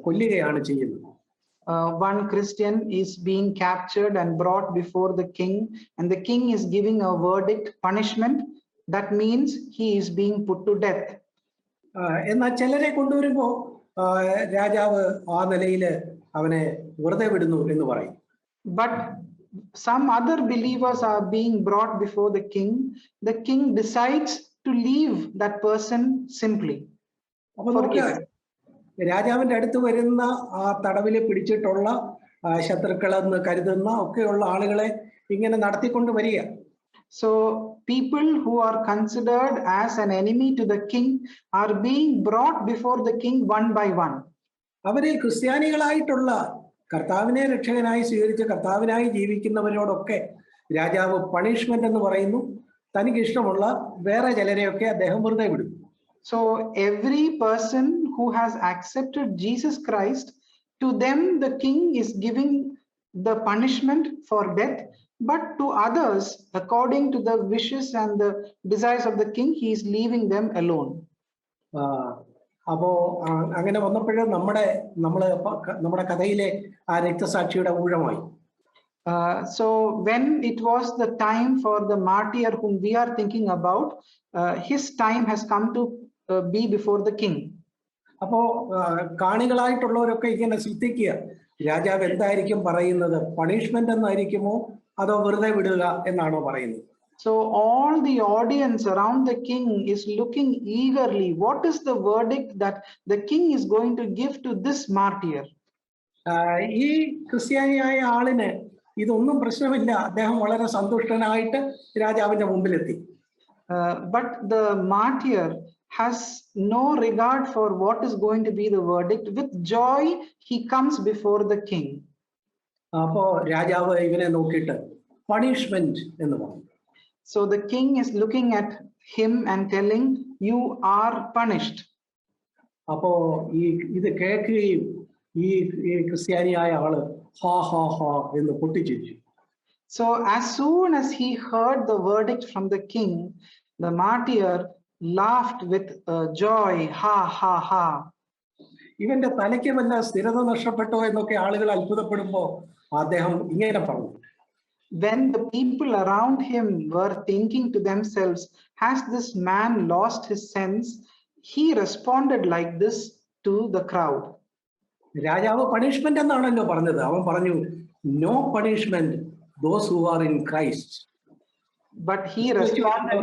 കൊല്ലുകയാണ് ചെയ്യുന്നത്. One Christian is being captured and brought before the king, and the king is giving a verdict, punishment. That means he is being put to death. എന്നാൽ ചിലരെ കൊണ്ടുവരുമ്പോൾ രാജാവ് ആ നിലയിൽ അവനെ വെറുതെ വിടുന്നു എന്ന് പറയും. But some other believers are being brought before the king. The king decides to leave that person simply. രാജാവിന്റെ അടുത്ത് വരുന്ന ആ തടവില് പിടിച്ചിട്ടുള്ള ശത്രുക്കളെന്ന് കരുതുന്ന ഒക്കെയുള്ള ആളുകളെ ഇങ്ങനെ നടത്തിക്കൊണ്ട് വരിക. So people who are considered as an enemy to the king are being brought before the king one by one. അവരെ ക്രിസ്ത്യാനികളായിട്ടുള്ള കർത്താവിനെ രക്ഷകനായി സ്വീകരിച്ച് കർത്താവിനായി ജീവിക്കുന്നവരോടൊക്കെ രാജാവ് പണിഷ്മെന്റ് എന്ന് പറയുന്നു. തനിക്ക് ഇഷ്ടമുള്ള വേറെ ചിലരെയൊക്കെ അദ്ദേഹം വെറുതെ വിടും. So every person who has accepted Jesus Christ, to them the king is giving the punishment for death, but to others, according to the wishes and the desires of the king, he is leaving them alone. അപ്പോ അങ്ങനെ വന്നപ്പോൾ നമ്മുടെ കഥയിലെ ആ രക്തസാക്ഷിയുടെ ഊഴമായി. So when it was the time for the martyr whom we are thinking about, his time has come to be before the king. അപ്പോ കാണികളായിട്ടുള്ളവരൊക്കെ ഇങ്ങനെ ശ്രദ്ധിക്കുക, രാജാവ് എന്തായിരിക്കും പറയുന്നത്? പണിഷ്മെന്റ് എന്നായിരിക്കുമോ അതോ വെറുതെ വിടുക എന്നാണോ പറയുന്നത്? So all the audience around the king is looking eagerly. What is the verdict that the king is going to give to this martyr? ഈ ക്രിസ്ത്യാനിയായ ആളിന് ഇതൊന്നും പ്രശ്നമില്ല. അദ്ദേഹം വളരെ സന്തുഷ്ടനായിട്ട് രാജാവിന്റെ മുമ്പിലെത്തി. But the martyr has no regard for what is going to be the verdict. With joy he comes before the king. അപ്പോ രാജാവ് ഇവനെ നോക്കിയിട്ട് പണിഷ്മെന്റ് എന്ന് പറഞ്ഞു. So the king is looking at him and telling, you are punished. അപ്പോ ഇത് കേൾക്കുകയും ഈ ക്രിസ്ത്യാനിയായ ആള് ഹാ ഹാ ഹാ എന്ന് പൊട്ടിച്ചിരിച്ചു. So as soon as he heard the verdict from the king, the martyr laughed with joy, ha ha ha. ഇവന്റെ തലയ്ക്ക് വല്ല സ്ഥിരത നഷ്ടപ്പെട്ടോ എന്നൊക്കെ ആളുകൾ അത്ഭുതപ്പെടുമ്പോ അദ്ദേഹം ഇങ്ങനെ പറഞ്ഞു. When the people around him were thinking to themselves, has this man lost his sense? He responded like this to the crowd. രാജാവ് പണിഷ്മെന്റ് എന്നാണല്ലോ പറഞ്ഞത്. അവൻ പറഞ്ഞു, no punishment those who are in Christ. But he responded,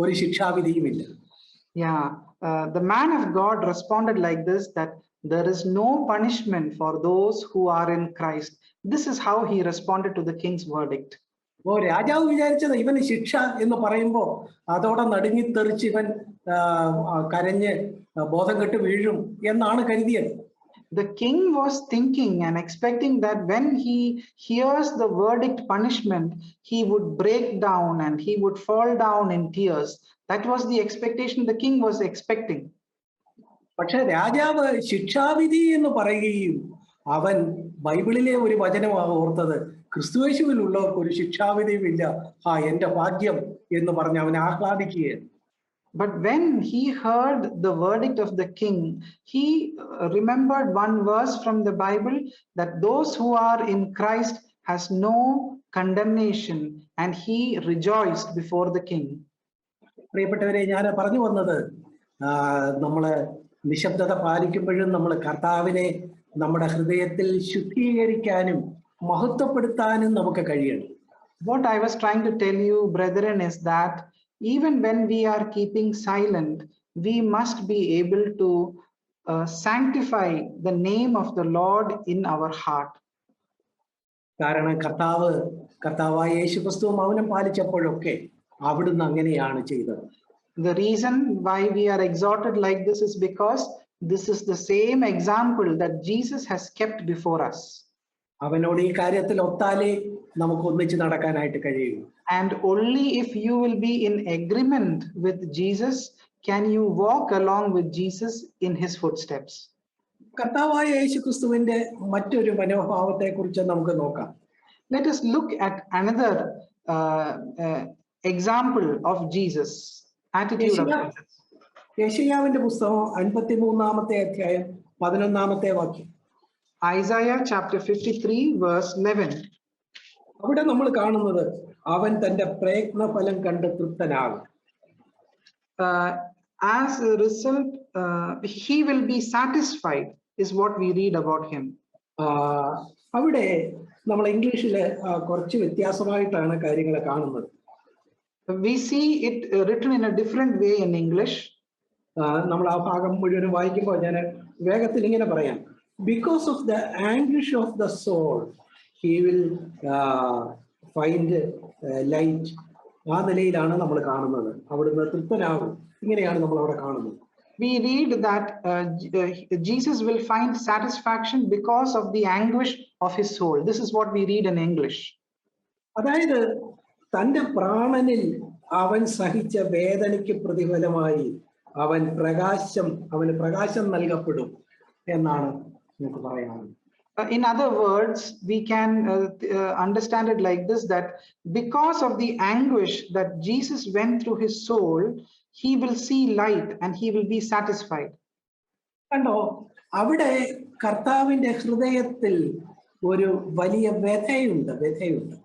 ഒരു ശിക്ഷാവിധിയുമില്ല. Yeah, the man of God responded like this, that there is no punishment for those who are in Christ. This is how he responded to the king's verdict. രാജാവ് വിചാരിച്ചത് ഇവന് ശിക്ഷ എന്ന് പറയുമ്പോ അതോടെ നടുങ്ങിത്തെറിച്ച് ഇവൻ കരഞ്ഞ് ബോധം കെട്ട് വീഴും എന്നാണ് കരുതിയത്. The king was thinking and expecting that when he hears the verdict punishment, he would break down and he would fall down in tears. That was the expectation the king was expecting. പക്ഷെ രാജാവ് ശിക്ഷാവിധി എന്ന് പറയുകയും അവൻ ബൈബിളിലെ ഒരു വചനമാണ് ഓർത്തത്, ക്രിസ്തുയേശുവിലുള്ളവർക്ക് ഒരു ശിക്ഷാവിധിയുമില്ല, എന്റെ ഭാഗ്യം എന്ന് പറഞ്ഞ് അവൻ ആഹ്ലാദിക്കുകയാണ്. But when he heard the verdict of the king, he remembered one verse from the Bible, that those who are in Christ has no condemnation, and he rejoiced before the king. പ്രിയപ്പെട്ടവരെ, ഞാൻ പറഞ്ഞു വന്നത് നമ്മള് നിശബ്ദത പാലിക്കുമ്പോഴും നമ്മൾ കർത്താവിനെ നമ്മുടെ ഹൃദയത്തിൽ ശുദ്ധീകരിക്കാനും മഹത്വപ്പെടുത്താനും നമുക്ക് കഴിയണം. What I was trying to tell you, brethren, is that even when we are keeping silent, we must be able to sanctify the name of the Lord in our heart. കാരണം കർത്താവായ യേശുക്രിസ്തു മൗനം പാലിച്ചപ്പോഴൊക്കെ അവിടുന്ന് അങ്ങനെയാണ് ചെയ്തത്. The reason why we are exhorted like this is because this is the same example that Jesus has kept before us. അവനോട് ഈ കാര്യത്തിൽ ഒത്താലേ നമുക്ക് ഒന്നിച്ച് നടക്കാനായിട്ട് കഴിയും. And only if you will be in agreement with Jesus can you walk along with Jesus in his footsteps. കർത്താവായ യേശുക്രിസ്തുവിന്റെ മറ്റൊരു മനോഭാവത്തെക്കുറിച്ച് നമുക്ക് നോക്കാം. Let us look at another example of Jesus, attitude of Jesus. യെശയ്യാവിന്റെ പുസ്തകം 53-ാമത്തെ അധ്യായം 11-ാമത്തെ വാക്യം. Isaiah chapter 53 verse 11. അവിടെ നമ്മൾ കാണുന്നത് അവൻ തന്റെ പ്രയത്നഫലം കണ്ട് തൃപ്തനാകും. As a result, he will be satisfied is what we read about him. അവിടെ നമ്മൾ ഇംഗ്ലീഷിൽ കുറച്ച് വ്യത്യാസമായിട്ടാണ് കാര്യങ്ങൾ കാണുന്നത്. We see it written in a different way in English. നമ്മൾ ആ ഭാഗം മുഴുവനും വായിക്കുമ്പോൾ ഞാൻ വേഗത്തിൽ ഇങ്ങനെ പറയാം. Because of the anguish of the soul, he will find light. ആ നിലയിലാണ് നമ്മൾ കാണുന്നത്. അവിടുന്ന് തൃപ്തനാകും. ഇങ്ങനെയാണ് നമ്മൾ അവിടെ കാണുന്നത്. We read that Jesus will find satisfaction because of the anguish of his soul. This is what we read in English. അതായത് തന്റെ പ്രാണനിൽ അവൻ സഹിച്ച വേദനയ്ക്ക് പ്രതിഫലമായി അവന് പ്രകാശം നൽകപ്പെടും എന്നാണ് നമുക്ക് പറയാനുള്ളത്. In other words, we can understand it like this, that because of the anguish that Jesus went through his soul, he will see light and he will be satisfied. കണ്ടോ, അവിടെ കർത്താവിന്റെ ഹൃദയത്തിൽ ഒരു വലിയ വ്യഥയുണ്ട്.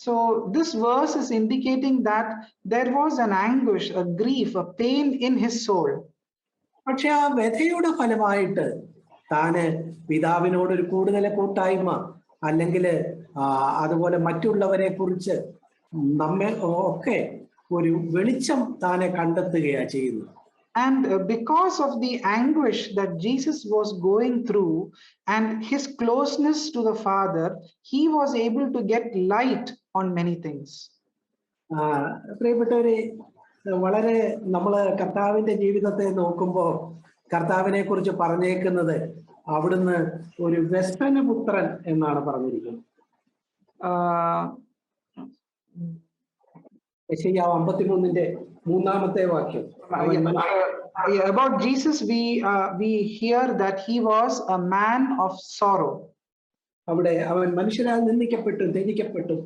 So this verse is indicating that there was an anguish, a grief, a pain in his soul. പക്ഷെ ആ വ്യഥയുടെ ഫലമായിട്ട് താന് പിതാവിനോട് ഒരു കൂടുതൽ കൂട്ടായ്മ അല്ലെങ്കിൽ അതുപോലെ മറ്റുള്ളവരെ കുറിച്ച് നമ്മെ ഒക്കെ ഒരു വെളിച്ചം താനെ കണ്ടെത്തുകയാണ് ചെയ്യുന്നത്. And because of the anguish that Jesus was going through and his closeness to the Father, he was able to get light on many things. പ്രിയപ്പെട്ടവരെ, വളരെ നമ്മൾ കർത്താവിന്റെ ജീവിതത്തെ നോക്കുമ്പോൾ കർത്താവിനെ കുറിച്ച് പറഞ്ഞേക്കുന്നത് അവിടുന്ന് ഒരു വ്യസനപുത്രൻ എന്നാണ് പറഞ്ഞിരിക്കുന്നത്. യെശയ്യാവ് 53-ന്റെ 3-ാമത്തെ വാക്യം. About Jesus, we hear that he was a man of sorrow. അവിടെ അവൻ മനുഷ്യരാൽ നിന്ദിക്കപ്പെട്ടു, ത്യജിക്കപ്പെട്ടു,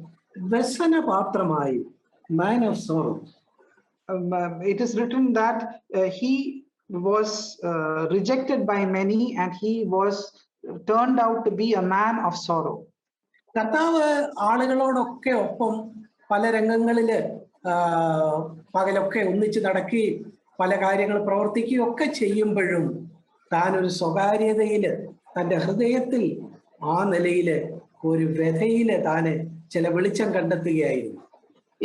വ്യസനപാത്രമായി, man of sorrow. It is written that he was rejected by many and he was turned out to be a man of sorrow. കർത്താവ് ആളുകളോടൊക്കെ ഒപ്പം പല രംഗങ്ങളില് പകലൊക്കെ ഒന്നിച്ച് നടക്കുകയും പല കാര്യങ്ങൾ പ്രവർത്തിക്കുകയും ഒക്കെ ചെയ്യുമ്പോഴും താൻ ഒരു സ്വകാര്യതയില് തൻ്റെ ഹൃദയത്തിൽ ആ നിലയില് ഒരു വ്യഥയില് താന് ചില വെളിച്ചം കണ്ടെത്തുകയായിരുന്നു.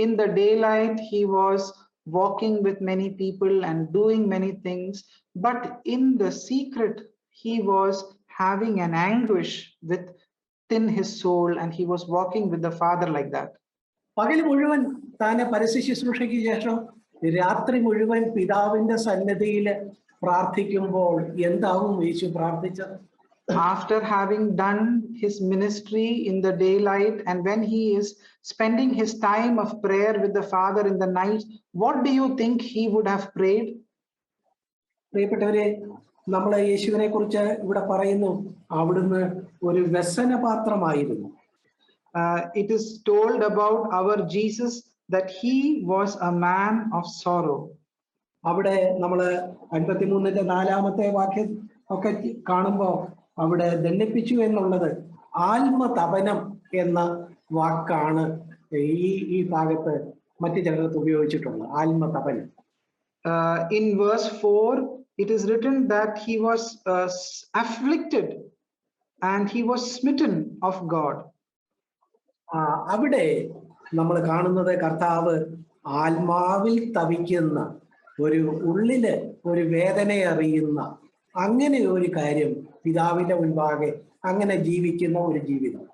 In the daylight he was walking with many people and doing many things, but in the secret he was having an anguish within his soul and he was walking with the Father like that. പകൽ മുഴുവൻ താനെ പരസ്യ ശുശ്രൂഷയ്ക്ക് ശേഷം രാത്രി മുഴുവൻ പിതാവിന്റെ സന്നിധിയില് പ്രാർത്ഥിക്കുമ്പോൾ എന്താവും യേശു പ്രാർത്ഥിച്ചത്? After having done his ministry in the daylight and when he is spending his time of prayer with the Father in the night, what do you think he would have prayed? പ്രിയപ്പെട്ടവരെ, നമ്മൾ യേശുവിനെ കുറിച്ച് ഇവിടെ പറയുന്നു, അവിടുന്ന് ഒരു വ്യസനപാത്രമായിരുന്നു. It is told about our Jesus that he was a man of sorrow. അവിടെ നമ്മൾ 53-ന്റെ 4-ാമത്തെ വാക്യം ഒക്കെ കാണുമ്പോൾ അവിടെ ദണ്ഡിപ്പിച്ചു എന്നുള്ളത് ആത്മതപനം എന്ന വാക്കാണ് ഈ ഭാഗത്ത് മറ്റു ചിലർക്ക് ഉപയോഗിച്ചിട്ടുള്ളത്. ആത്മതപനം. In verse 4 it is written that he was afflicted and he was smitten of God. അവിടെ നമ്മൾ കാണുന്നത് കർത്താവ് ആത്മാവിൽ തവിക്കുന്ന ഒരു ഉള്ളില് ഒരു വേദന അറിയുന്ന അങ്ങനെ ഒരു കാര്യം പിതാവിന്റെ മുൻപാകെ അങ്ങനെ ജീവിക്കുന്ന ഒരു ജീവിതം.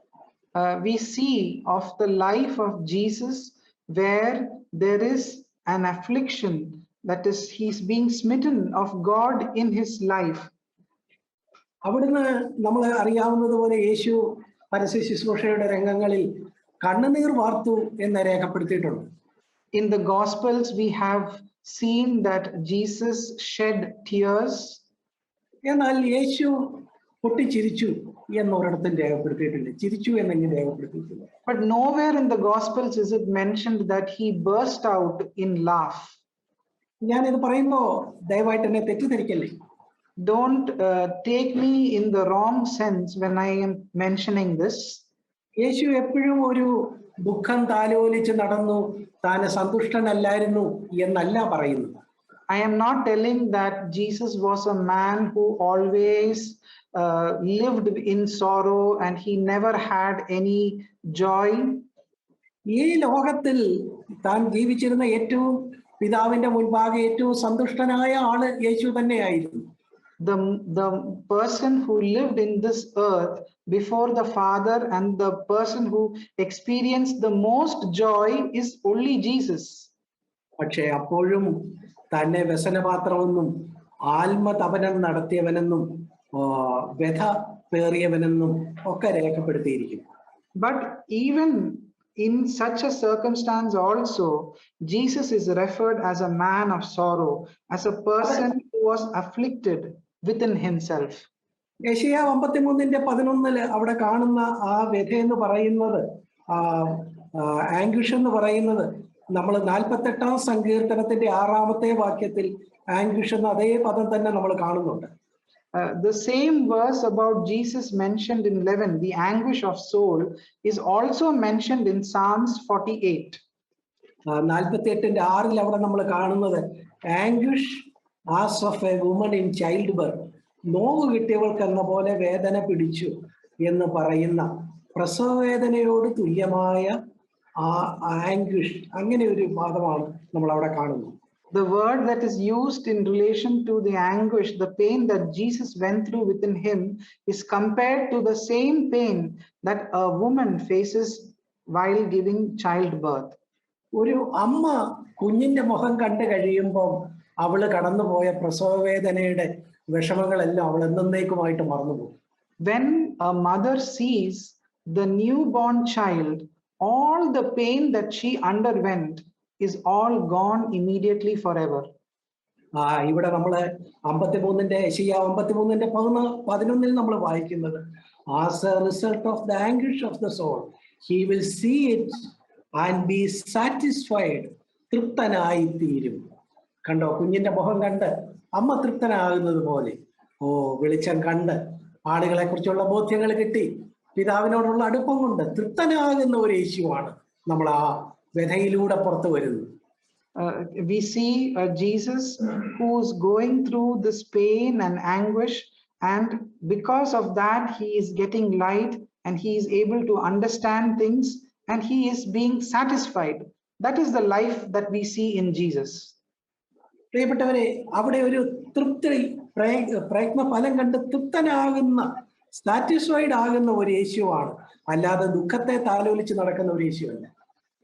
We see of the life of Jesus where there is an affliction, that is he's being smitten of God in his life. അവിടുന്ന് നമ്മൾ അറിയാവുന്നതുപോലെ യേശു പരസ്യ ശുശ്രൂഷയുടെ രംഗങ്ങളിൽ കണ്ണുനീർ വാർത്തു എന്ന് രേഖപ്പെടുത്തിയിട്ടുണ്ട്. In the Gospels, we have seen that Jesus shed tears. എന്നാൽ യേശു പൊട്ടിച്ചിരിച്ചു എന്നൊരിടത്തും രേഖപ്പെടുത്തിയിട്ടില്ല. ചിരിച്ചു എന്നെങ്കിലും രേഖപ്പെടുത്തിയിട്ടില്ല. But nowhere in the Gospels is it mentioned that he burst out in laugh. ഞാനിത് പറയുമ്പോൾ ദയവായിട്ട് എന്നെ തെറ്റിദ്ധരിക്കല്ലേ. Don't take me in the wrong sense when I am mentioning this. യേശു എപ്പോഴും ഒരു ദുഃഖം താലോലിച്ച് നടന്നു, താൻ സന്തുഷ്ടനല്ലായിരുന്നു എന്നല്ല പറയുന്നത്. I am not telling that Jesus was a man who always lived in sorrow and he never had any joy. ഈ ലോകത്തിൽ താൻ ജീവിച്ചിരുന്ന ഏറ്റവും പിതാവിന്റെ മുൻപാകെ ഏറ്റവും സന്തുഷ്ടനായ ആള് യേശു തന്നെയായിരുന്നു. The person who lived in this earth before the Father and the person who experienced the most joy is only Jesus. പക്ഷെ അപ്പോഴും തന്നെ വ്യസനപാത്രമെന്നും ആത്മതപനം നടത്തിയവനെന്നും വ്യഥ പേറിയവനെന്നും ഒക്കെ രേഖപ്പെടുത്തിയിരിക്കുന്നു. But even in such a circumstance also, Jesus is referred as a man of sorrow, as a person who was afflicted within himself. യെശയ്യാ 53:11 അവിടെ കാണുന്ന ആ വ്യഥ എന്ന് പറയുന്നത്, ആംഗ്വിഷ് എന്ന് പറയുന്നത്, നമ്മൾ 48-ാം സങ്കീർത്തനത്തിന്റെ 6-ാമത്തെ വാക്യത്തിൽ ആംഗ്വിഷ് എന്ന അതേ പദം തന്നെ നമ്മൾ കാണുന്നുണ്ട്. The same verse about Jesus mentioned in 11, the anguish of soul, is also mentioned in Psalms 48. 48:6 അവിടെ നമ്മൾ കാണുന്നത് anguish as of a woman in childbirth, നോവ് കിട്ടിയവൾക്ക് എന്ന പോലെ വേദന പിടിച്ചു എന്ന് പറയുന്ന പ്രസവവേദനയോട് തുല്യമായ ആ ആംഗ്വിഷ്, അങ്ങനെ ഒരു ഭാഗമാണ് നമ്മൾ അവിടെ കാണുന്നത്. The word that is used in relation to the anguish, the pain that Jesus went through within him, is compared to the same pain that a woman faces while giving childbirth. ഒരു അമ്മ കുഞ്ഞിന്റെ മുഖം കണ്ടു കഴിയുമ്പോൾ അവള് കടന്നുപോയ പ്രസവവേദനയുടെ വിഷമങ്ങളെല്ലാം അവൾ എന്നേക്കുമായിട്ട് മറന്നുപോകും. When a mother sees the newborn child, all the pain that she underwent is all gone immediately forever. ഇവിടെ നമ്മള് 53-ന്റെ യെശയ്യാ 53:11 നമ്മൾ വായിക്കുന്നത്, as a result of the anguish of the soul he will see it and be satisfied. തൃപ്തനായി തീരും. കണ്ടോ, കുഞ്ഞിന്റെ മുഖം കണ്ട് അമ്മ തൃപ്തനാകുന്നത് പോലെ, വെളിച്ചം കണ്ട് ആളുകളെ കുറിച്ചുള്ള ബോധ്യങ്ങൾ കിട്ടി, പിതാവിനോടുള്ള അടുപ്പം കൊണ്ട് തൃപ്തനാകുന്ന ഒരു യേശുവാണ് നമ്മൾ ആ വ്യഥയിലൂടെ പുറത്തു വരുന്നത്. We see Jesus who's going through this pain and anguish, and because of that he is getting light and he is able to understand things and he is being satisfied. That is the life that we see in Jesus. പ്രിയപ്പെട്ടവരെ, അവിടെ ഒരു തൃപ്തി, പ്രയത്ന ഫലം കണ്ട് തൃപ്തനാകുന്ന, satisfied ആകുന്ന ഒരു യേശുവാണ്, അല്ലാതെ ദുഃഖത്തെ താലോലിച്ച് നടക്കുന്ന ഒരു യേശുവല്ല.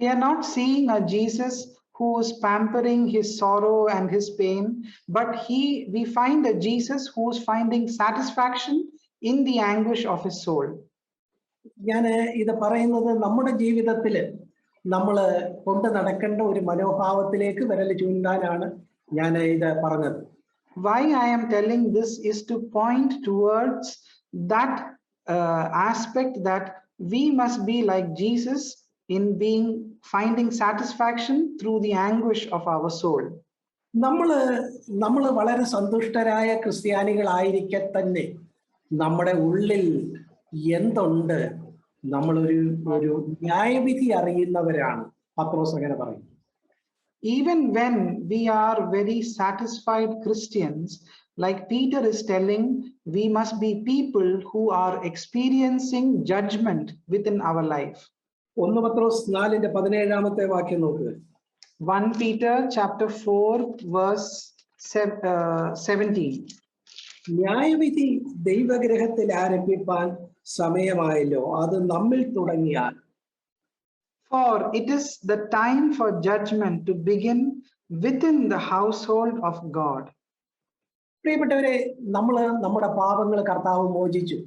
We are not seeing a Jesus who is pampering his sorrow and his pain, but we find a Jesus who is finding satisfaction in the anguish of his soul. ഞാൻ ഇത് പറയുന്നത് നമ്മുടെ ജീവിതത്തിൽ നമ്മൾ കൊണ്ട് നടക്കേണ്ട ഒരു മനോഭാവത്തിലേക്ക് വിരൽ ചൂണ്ടാനാണ് ഞാൻ ഇത് പറഞ്ഞത്. Why I am telling this is to point towards that aspect that we must be like Jesus in finding satisfaction through the anguish of our soul. നമ്മൾ വളരെ സന്തുഷ്ടരായ ക്രിസ്ത്യാനികളായിരിക്കെ തന്നെ നമ്മുടെ ഉള്ളിൽ എന്തുണ്ട്, നമ്മളൊരു ന്യായവിധി അറിയുന്നവരാണ്. പത്രോസ് അങ്ങനെ പറയും. Even when we are very satisfied Christians, like Peter is telling, we must be people who are experiencing judgment within our life. 1 പത്രോസ് 4:17 വാക്യം നോക്കുക. 1 Peter chapter 4 verse 17. ന്യായവിധി ദൈവഗ്രഹത്തിൽ ആരംഭിപ്പാൻ സമയമായല്ലോ, അത് നമ്മിൽ തുടങ്ങിയാൽ. For it is the time for judgment to begin within the household of God. പ്രിയപ്പെട്ടവരെ, നമ്മുടെ പാപങ്ങൾ കർത്താവ് മോചിച്ചു.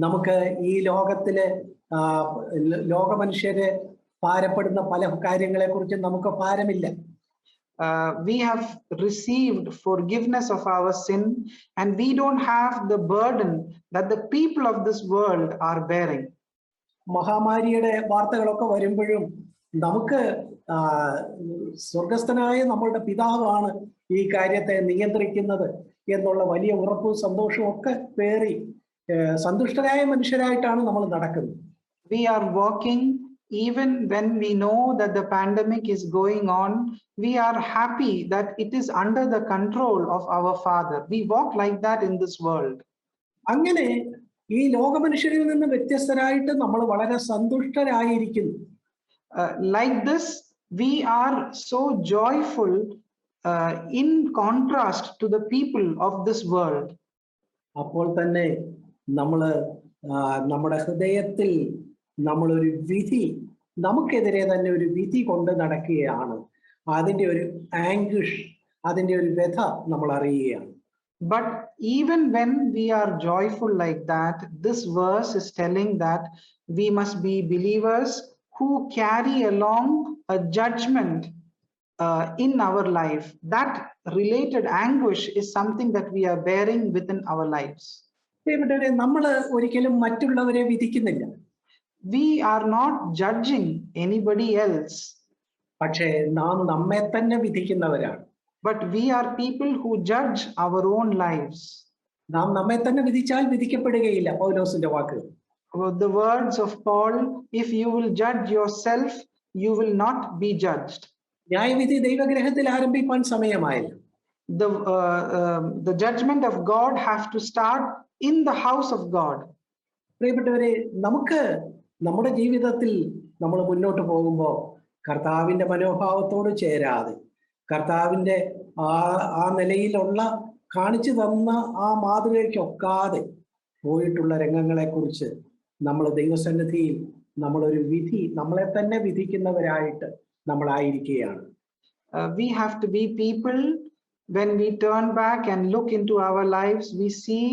നമുക്ക് ഈ ലോകത്തിലെ ലോകമനുഷ്യരെ ഭാരപ്പെടുന്ന പല കാര്യങ്ങളെക്കുറിച്ചും നമുക്ക് ഭാരമില്ല. We have received forgiveness of our sin, and we don't have the burden that the people of this world are bearing. മഹാമാരിയുടെ വാർത്തകളൊക്കെ വരുമ്പോഴും നമുക്ക് സ്വർഗസ്ഥനായ നമ്മളുടെ പിതാവാണ് ഈ കാര്യത്തെ നിയന്ത്രിക്കുന്നത് എന്നുള്ള വലിയ ഉറപ്പും സന്തോഷവും ഒക്കെ പേറി സന്തുഷ്ടരായ മനുഷ്യരായിട്ടാണ് നമ്മൾ നടക്കുന്നത്. We are walking even when we know that the pandemic is going on. We are happy that it is under the control of our Father. We walk like that in this world. അങ്ങനെ ഈ ലോകമനുഷ്യരിൽ നിന്ന് വ്യത്യസ്തരായിട്ട് നമ്മൾ വളരെ സന്തുഷ്ടരായിരിക്കുന്നു. Like this, we are so joyful in contrast to the people of this world. അപ്പോൾ തന്നെ നമ്മൾ നമ്മുടെ ഹൃദയത്തിൽ നമ്മളൊരു വിധി, നമുക്കെതിരെ തന്നെ ഒരു വിധി കൊണ്ട് നടക്കുകയാണ്. അതിൻ്റെ ഒരു ആംഗുഷ്, അതിൻ്റെ ഒരു വ്യഥ നമ്മൾ അറിയുകയാണ്. But even when we are joyful like that, this verse is telling that we must be believers who carry along a judgment in our life. That related anguish is something that we are bearing within our lives. നമ്മൾ ഒരിക്കലും മറ്റുള്ളവരെ വിധിക്കുന്നില്ല. We are not judging anybody else. പക്ഷേ നാം നമ്മെ തന്നെ വിധിക്കുന്നവരാണ്. But we are people who judge our own lives. നാം നമ്മെ തന്നെ വിധിച്ചാൽ വിധിക്കപ്പെടുകയില്ല, പൗലോസിന്റെ വാക്കുകൾ. The words of Paul, if you will judge yourself, you will not be judged. ന്യായവിധി ദൈവഗ്രഹത്തിൽ ആരംഭിക്കാൻ സമയമായില്ല. The judgment of God has to start in the house of God. പ്രിയപ്പെട്ടവരെ, നമുക്ക് നമ്മുടെ ജീവിതത്തിൽ നമ്മൾ മുന്നോട്ട് പോകുമ്പോൾ കർത്താവിന്റെ മനോഭാവത്തോട് ചേരാതെ, കർത്താവിന്റെ ആ നിലയിലുള്ള കാണിച്ചു തന്ന ആ മാതൃകയ്ക്കൊക്കാതെ പോയിട്ടുള്ള രംഗങ്ങളെക്കുറിച്ച് നമ്മൾ ദൈവസന്നിധിയിൽ നമ്മളൊരു വിധി, നമ്മളെ തന്നെ വിധിക്കുന്നവരായിട്ട് നമ്മളായിരിക്കുകയാണ്. We have to be people, when we turn back and look into our lives, we see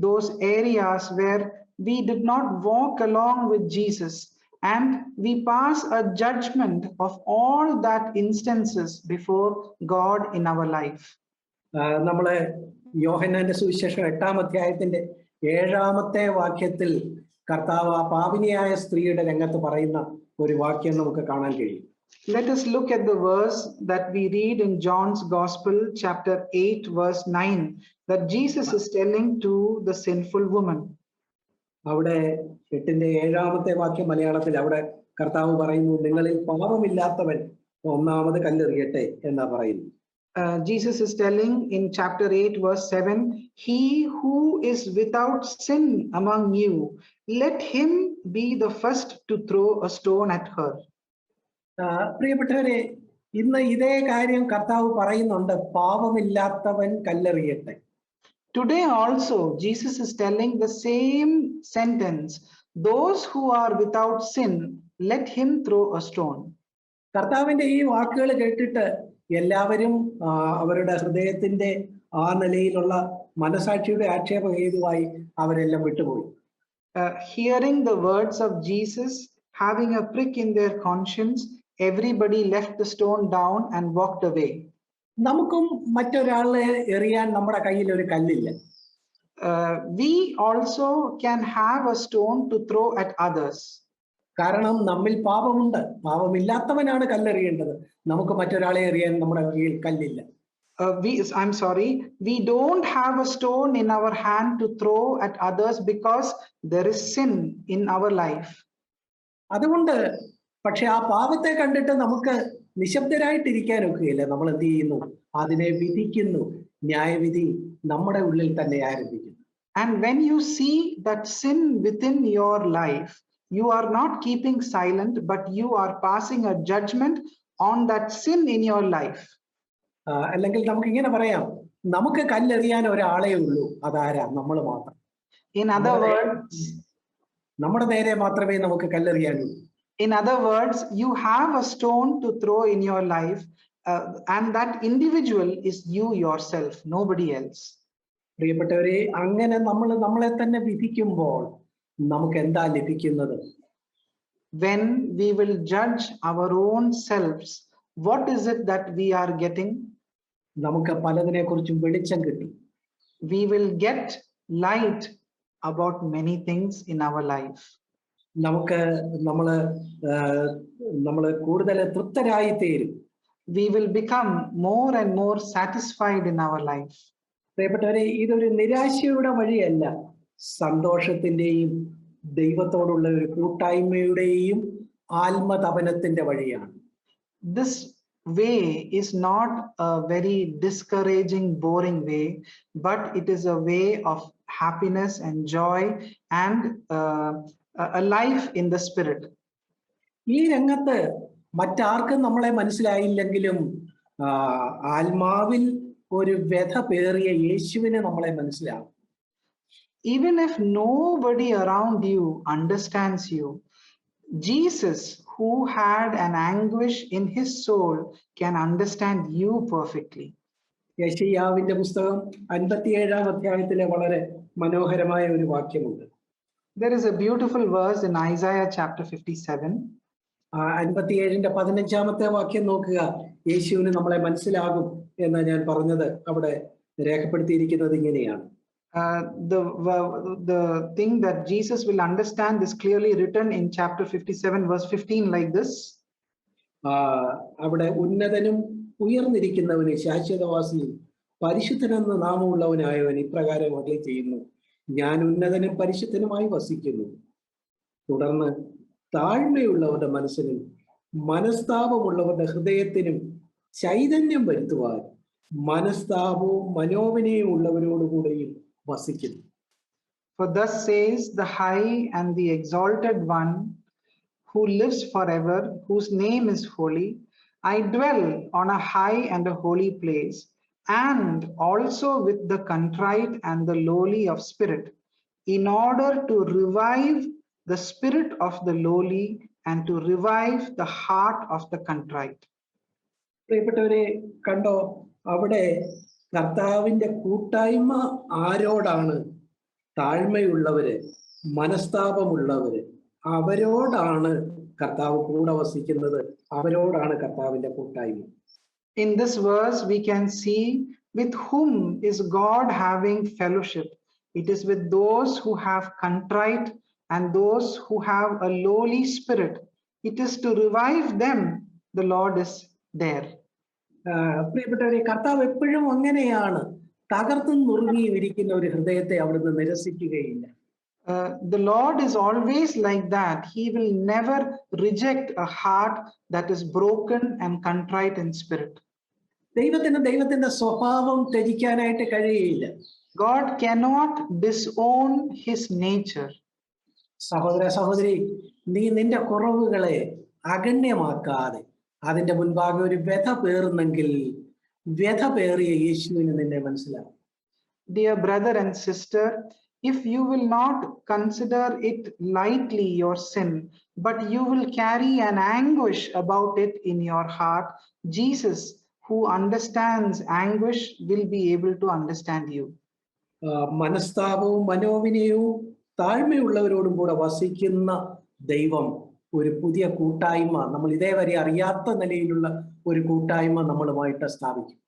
those areas where we did not walk along with Jesus, and we pass a judgment of all that instances before God in our life. നമ്മളെ യോഹന്നാന്റെ സുവിശേഷം 8-ാം അധ്യായത്തിന്റെ 7-ാമത്തെ വാക്യത്തിൽ കർത്താവ് ആ പാപിനിയായ സ്ത്രീയുടെ രംഗത്ത് പറയുന്ന ഒരു വാക്യം നമുക്ക് കാണാൻ കഴിയും. Let us look at the verse that we read in John's Gospel, chapter 8, verse 9, that Jesus is telling to the sinful woman. അവിടെ 8-ന്റെ 7-ാമത്തെ വാക്യം മലയാളത്തിൽ അവിടെ കർത്താവ് പറയുന്നു, നിങ്ങളിൽ പാപമില്ലാത്തവൻ ഒന്നാമത് കല്ലെറിയട്ടെ എന്നാ പറയുന്നു. Jesus is telling in chapter 8, verse 7, he who is without sin among you, let him be the first to throw a stone at her. പ്രിയപ്പെട്ടവരെ, ഇന്ന് ഇതേ കാര്യം കർത്താവ് പറയുന്നുണ്ട്, പാപമില്ലാത്തവൻ കല്ലെറിയട്ടെ. Today also Jesus is telling the same sentence, those who are without sin, let him throw a stone. കർത്താവിന്റെ ഈ വാക്കുകൾ കേട്ടിട്ട് എല്ലാവരും അവരുടെ ഹൃദയത്തിന്റെ ആ നിലയിലുള്ള മനസാക്ഷിയുടെ ആക്ഷേപ ഹേതുവായി അവരെല്ലാം വിട്ടുപോയി. Hearing the words of Jesus, having a prick in their conscience, everybody left the stone down and walked away. നമുക്കും മറ്റൊരാളെ എറിയാൻ നമ്മുടെ കയ്യിൽ ഒരു കല്ലില്ല. We also can have a stone to throw at others. കാരണം നമ്മിൽ പാപമുണ്ട്. പാപമില്ലാത്തവനാണ് കല്ലെറിയേണ്ടത്. നമുക്ക് മറ്റൊരാളെ എറിയാൻ നമ്മുടെ കയ്യിൽ കല്ലില്ല. I'm sorry, we don't have a stone in our hand to throw at others because there is sin in our life. അതുകൊണ്ട് പക്ഷെ ആ പാപത്തെ കണ്ടിട്ട് നമുക്ക് നിശബ്ദരായിട്ടിരിക്കാൻ ഒക്കുകയില്ല. നമ്മൾ എന്ത് ചെയ്യുന്നു? അതിനെ വിധിക്കുന്നു. ന്യായവിധി നമ്മുടെ ഉള്ളിൽ തന്നെ ആരംഭിക്കുന്നു. And when you see that sin within your life, you are not keeping silent, but you are passing a judgment on that sin in your life. അല്ലെങ്കിൽ നമുക്ക് ഇങ്ങനെ പറയാം, നമുക്ക് കല്ലെറിയാൻ ഒരാളേ ഉള്ളൂ, അതാരാ? നമ്മൾ മാത്രം. In other words, നമ്മുടെ നേരെ മാത്രമേ നമുക്ക് കല്ലെറിയാനുള്ളൂ. In other words, you have a stone to throw in your life, and that individual is you yourself, nobody else. പ്രിയപ്പെട്ടവരെ, അങ്ങനെ നമ്മളെ തന്നെ വിധിക്കുമ്പോൾ നമുക്ക് എന്താ ലഭിക്കുന്നത്? when we will judge our own selves, what is it that we are getting? നമുക്ക് പലതിനെ കുറിച്ചും വെളിച്ചം കിട്ടും. We will get light about many things in our life. നമുക്ക് നമ്മള് കൂടുതൽ തൃപ്തരായി തീരും. We will become more and more satisfied in our life. പ്രിയപ്പെട്ടവരെ, ഇതൊരു നിരാശയുടെ വഴിയല്ല, സന്തോഷത്തിന്റെയും ദൈവത്തോടുള്ള ഒരു കൂട്ടായ്മയുടെയും ആത്മതപനത്തിന്റെ വഴിയാണ്. This way is not a very discouraging, boring way, but it is a way of happiness and joy and a life in the spirit. ഈ രംഗത്ത് മറ്റാർക്കും നമ്മളെ മനസ്സിലായില്ലെങ്കിലും ആത്മാവിൽ ഒരു വ്യഥ പേറിയ യേശുവിനെ നമ്മളെ മനസ്സിലാവും. Even if nobody around you understands you, Jesus, who had an anguish in his soul, can understand you perfectly. യെശയ്യാവിന്റെ പുസ്തകം 57-ാം അധ്യായത്തിലെ വളരെ മനോഹരമായ ഒരു വാക്യമുണ്ട്. There is a beautiful verse in Isaiah chapter 57. 57-ന്റെ 15-ാമത്തെ വാക്യം നോക്കുക. യേശുവിന് നമ്മളെ മനസ്സിലാകും എന്ന് ഞാൻ പറഞ്ഞത് അവിടെ രേഖപ്പെടുത്തിയിരിക്കുന്നത് ഇങ്ങനെയാണ്. The thing that Jesus will understand is clearly written in chapter 57 verse 15 like this. അവിടെ ഉന്നതനും ഉയർന്നിരിക്കുന്നവന് ശാശ്വതവാസിയും പരിശുദ്ധനെന്ന് നാമമുള്ളവനായവൻ ഇപ്രകാരം അരുളി ചെയ്യുന്നു, ഞാൻ ഉന്നതനും പരിശുദ്ധനുമായി വസിക്കുന്നു. തുടർന്ന് താഴ്മയുള്ളവരുടെ മനസ്സിനും മനസ്താപമുള്ളവരുടെ ഹൃദയത്തിനും ചൈതന്യം വരുത്തുവാൻ മനസ്താപവും മനോവിനയും ഉള്ളവരോടുകൂടെയും വസിക്കുന്നു. For thus says the high and the exalted one who lives forever, whose name is holy, I dwell on a high and a holy place, and also with the contrite and the lowly of spirit, in order to revive the spirit of the lowly and to revive the heart of the contrite. പ്രിയപ്പെട്ടവരെ, കണ്ടോ, അവിടെ കർത്താവിന്റെ കൂട്ടായ്മ ആരോടാണ്? താഴ്മയുള്ളവര്, മനസ്താപമുള്ളവര്, അവരോടാണ് കർത്താവ് കൂടെ വസിക്കുന്നത്. അവരോടാണ് കർത്താവിന്റെ കൂട്ടായ്മ. In this verse we can see with whom is God having fellowship. It is with those who have contrite and those who have a lowly spirit. It is to revive them. The Lord is there. പ്രിയപ്പെട്ടവരെ, കർത്താവ് എപ്പോഴും അങ്ങനെയാണ്. തകർത്തും നുറുങ്ങിയും ഇരിക്കുന്ന ഒരു ഹൃദയത്തെ അവിടുന്ന് നിരസിക്കുകയില്ല. The Lord is always like that. He will never reject a heart that is broken and contrite in spirit. ദൈവത്തിന്റെ സ്വഭാവം ത്യജിക്കാനായിട്ട് കഴിയില്ല. God cannot disown his nature. സഹോദര സഹോദരി, നീ നിന്റെ കുറവുകളെ അഗണ്യമാക്കാതെ അതിന്റെ മുൻപാകെ ഒരു വ്യഥ പേറുന്നെങ്കിൽ വ്യഥ പേറിയ യേശുവിന് നിന്നെ മനസ്സിലാവും. Dear brother and sister, if you will not consider it lightly your sin, but you will carry an anguish about it in your heart, Jesus, who understands anguish, will be able to understand you. മനസ്താപവും മനോവിനയവും താഴ്മയുള്ളവരോടും കൂടെ വസിക്കുന്ന ദൈവം ഒരു പുതിയ കൂട്ടായ്മ, നമ്മൾ ഇതേവരെ അറിയാത്ത നിലയിലുള്ള ഒരു കൂട്ടായ്മ നമ്മളുമായിട്ട് സ്ഥാപിക്കും.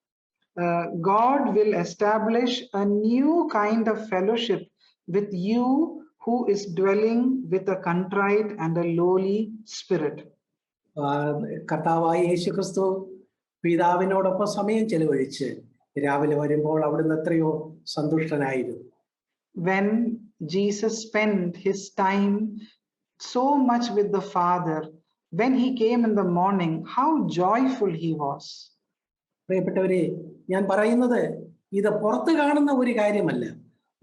God will establish a new kind of fellowship with you who is dwelling with a contrite and a lowly spirit. കർത്താവായ യേശുക്രിസ്തു പിതാവിനോടൊപ്പം സമയം ചെലവഴിച്ച് രാവിലെ വരുമ്പോൾ അവിടുന്ന് എത്രയോ സന്തുഷ്ടനായിരുന്നു. When Jesus spent his time so much with the Father, when he came in the morning, how joyful he was. പ്രിയപ്പെട്ടവരെ, ഞാൻ പറയുന്നത് ഇത് പുറത്ത് കാണുന്ന ഒരു കാര്യമല്ല.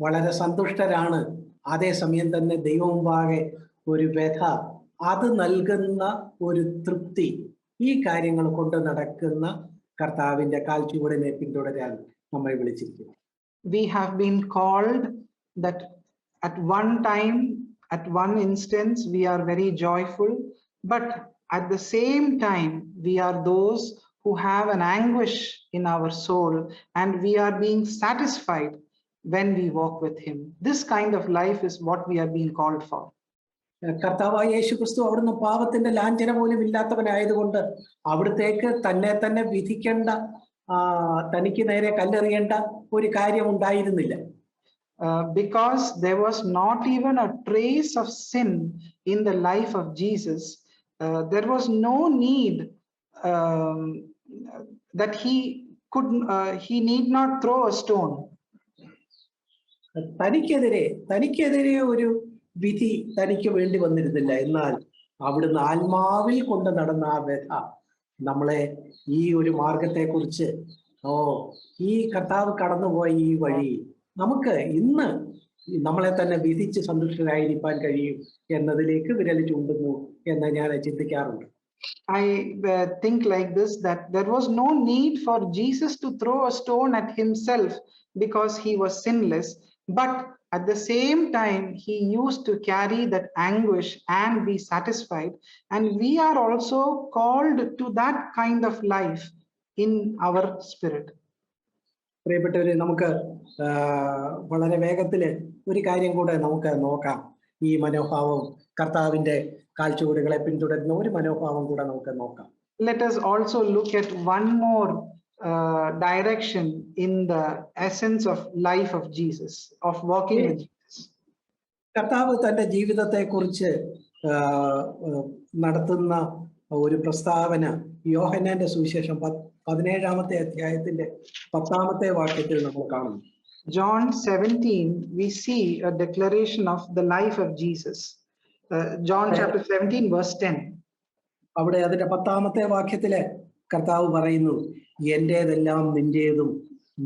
വളരെ സന്തുഷ്ടരാണ്. അതേസമയം തന്നെ ദൈവമുമ്പാകെ ഒരു വ്യഥ, അത് നൽകുന്ന ഒരു തൃപ്തി, ഈ കാര്യങ്ങൾ കൊണ്ട് നടക്കുന്ന കർത്താവിന്റെ കാൽച്ചുവടിനെ പിന്തുടരാൻ നമ്മെ വിളിച്ചിരിക്കുന്നു. We have been called that at one time, at one instance, we are very joyful, but at the same time, we are those who have an anguish in our soul, and we are being satisfied when we walk with him. This kind of life is what we are being called for. കർത്താവായ യേശു ക്രിസ്തു അവിടുന്ന് പാപത്തിന്റെ ലാഞ്ചന പോലും ഇല്ലാത്തവനായതുകൊണ്ട് അവിടത്തേക്ക് തന്നെ വിധിക്കേണ്ട, തനിക്ക് നേരെ കല്ലെറിയേണ്ട ഒരു കാര്യം ഉണ്ടായിരുന്നില്ല. Because there was not even a trace of sin in the life of Jesus, there was no need that he need not throw a stone. തനിക്കെതിരെ ഒരു വിധി തനിക്ക് വേണ്ടി വന്നിരുന്നില്ല. എന്നാൽ അവിടുന്ന് ആത്മാവിൽ കൊണ്ട് നടന്ന ആ വ്യഥ നമ്മളെ ഈ ഒരു മാർഗത്തെക്കുറിച്ച്, ഈ കർത്താവ് കടന്നുപോയ ഈ വഴി നമുക്ക് ഇന്ന് നമ്മളെ തന്നെ വിധിച്ച് സന്തുഷ്ടരായിരിക്കാൻ കഴിയും എന്നതിലേക്ക് വിരൽ ചൂണ്ടുന്നു എന്ന് ഞാൻ ചിന്തിക്കാറുണ്ട്. I think like this, that there was no need for Jesus to throw a stone at himself because he was sinless, but at the same time he used to carry that anguish and be satisfied, and we are also called to that kind of life in our spirit. പ്രിയപ്പെട്ടവരെ, നമുക്ക് വളരെ വേഗത്തിൽ ഒരു കാര്യം കൂടെ നമുക്ക് നോക്കാം. ഈ മനോഭാവം, കർത്താവിന്റെ കാൽച്ചുവടുകളെ പിന്തുടരുന്ന ഒരു മനോഭാവം കൂടെ നമുക്ക് നോക്കാം. Let us also look at one more direction in the essence of life of Jesus, of walking with Jesus. കർത്താവ് തന്റെ ജീവിതത്തെ കുറിച്ച് നടത്തുന്ന ഒരു പ്രസ്താവന യോഹന്നാന്റെ സുവിശേഷം 17-ാമത്തെ അധ്യായത്തിന്റെ 10-ാമത്തെ വാക്യത്തിൽ നമ്മൾ കാണുന്നു. John 17, we see a declaration of the life of Jesus. John chapter 17 verse 10. അവിടെ അതിന്റെ 10-ാമത്തെ വാക്യത്തില് കർത്താവ് പറയുന്നു, എന്റേതെല്ലാം നിന്റേതും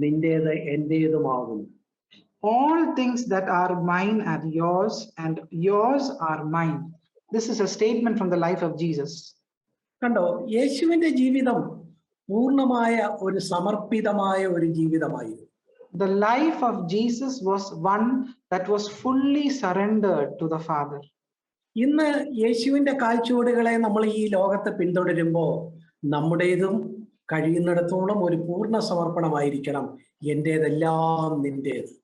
നിന്റേത് എന്റേതുമാകുന്നു. All things that are mine are yours and yours are mine. This is a statement from the life of Jesus. കണ്ടോ, യേശുവിന്റെ ജീവിതം പൂർണ്ണമായ ഒരു സമർപ്പിതമായ ഒരു ജീവിതമായിരുന്നു. The life of Jesus was one that was fully surrendered to the Father. ഇന്ന് യേശുവിന്റെ കാൽച്ചുവടുകളെ നമ്മൾ ഈ ലോകത്തെ പിന്തുടരുമ്പോൾ നമ്മുടേതും കഴിയുന്നിടത്തോളം ഒരു പൂർണ്ണ സമർപ്പണമായിരിക്കണം. എന്റേതെല്ലാം നിന്റേത്.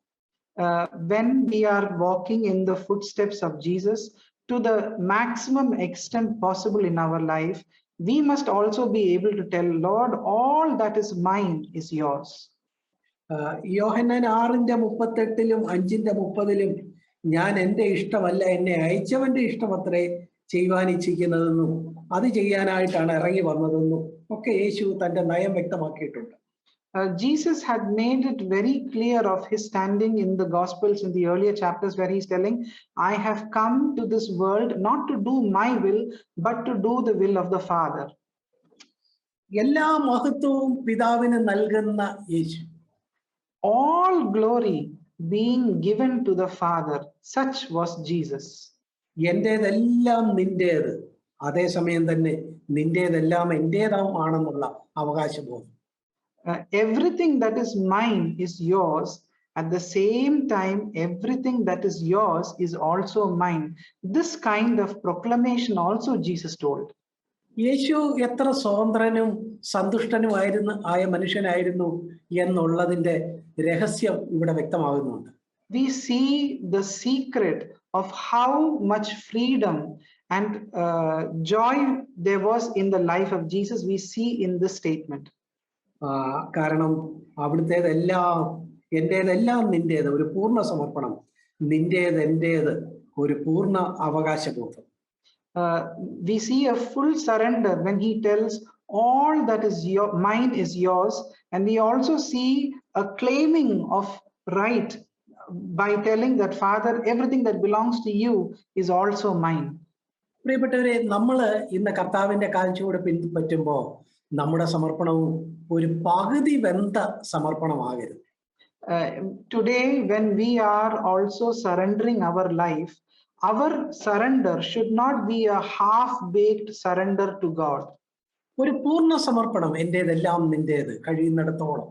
When we are walking in the footsteps of Jesus to the maximum extent possible in our life, we must also be able to tell, Lord, all that is mine is yours. യോഹന്നാൻ 6:38-ലും 5:30-ലും ഞാൻ എന്റെ ഇഷ്ടമല്ല എന്നെ അയച്ചവന്റെ ഇഷ്ടമത്രേ ചെയ്യുവാൻ ഇച്ഛിക്കുന്നതെന്നും അത് ചെയ്യാനായിട്ടാണ് ഇറങ്ങി വന്നതെന്നും ഒക്കെ യേശു തന്റെ നയം വ്യക്തമാക്കിയിട്ടുണ്ട്. Jesus had made it very clear of his standing in the Gospels in the earlier chapters, where he's telling, I have come to this world not to do my will, but to do the will of the Father. എല്ലാ മഹത്വവും പിതാവിന് നൽകുന്ന യേശു, all glory being given to the Father, such was Jesus. എന്റേതെല്ലാം നിന്റേത്, അതേസമയം തന്നെ നിന്റേതെല്ലാം എന്റേതാണെന്നുള്ള അവകാശബോധം. Everything that is mine is yours. At the same time, everything that is yours is also mine. This kind of proclamation also Jesus told. യേശു എത്ര സ്വതന്ത്രനും സന്തുഷ്ടനുമായ മനുഷ്യനായിരുന്നു എന്നുള്ളതിന്റെ രഹസ്യം ഇവിടെ വ്യക്തമാകുന്നുണ്ട്. We see the secret of how much freedom and joy there was in the life of Jesus. We see in this statement. കാരണം അവിടുത്തേതെല്ലാം എന്റേതെല്ലാം നിന്റേത്, ഒരു പൂർണ്ണ സമർപ്പണം, നിന്റേത് എന്റേത്, ഒരു പൂർണ്ണ അവകാശബോധം. We see a full surrender when he tells all that is mine is yours, and we also see a claiming of right by telling that Father, everything that belongs to you is also mine. പ്രിയപ്പെട്ടവരെ, നമ്മള് ഇന്ന് കർത്താവിന്റെ കാൽച്ചുവട് പിൻപറ്റുമ്പോൾ നമ്മുടെ സമർപ്പണവും ഒരു പകുതി വെന്ത സമർപ്പണമാകരുത്. Today when we are also surrendering our life, our surrender should not be a half-baked surrender to God. ഒരു പൂർണ്ണ സമർപ്പണം, എന്റേതെല്ലാം നിന്റേത്, കഴിയുന്നിടത്തോളം.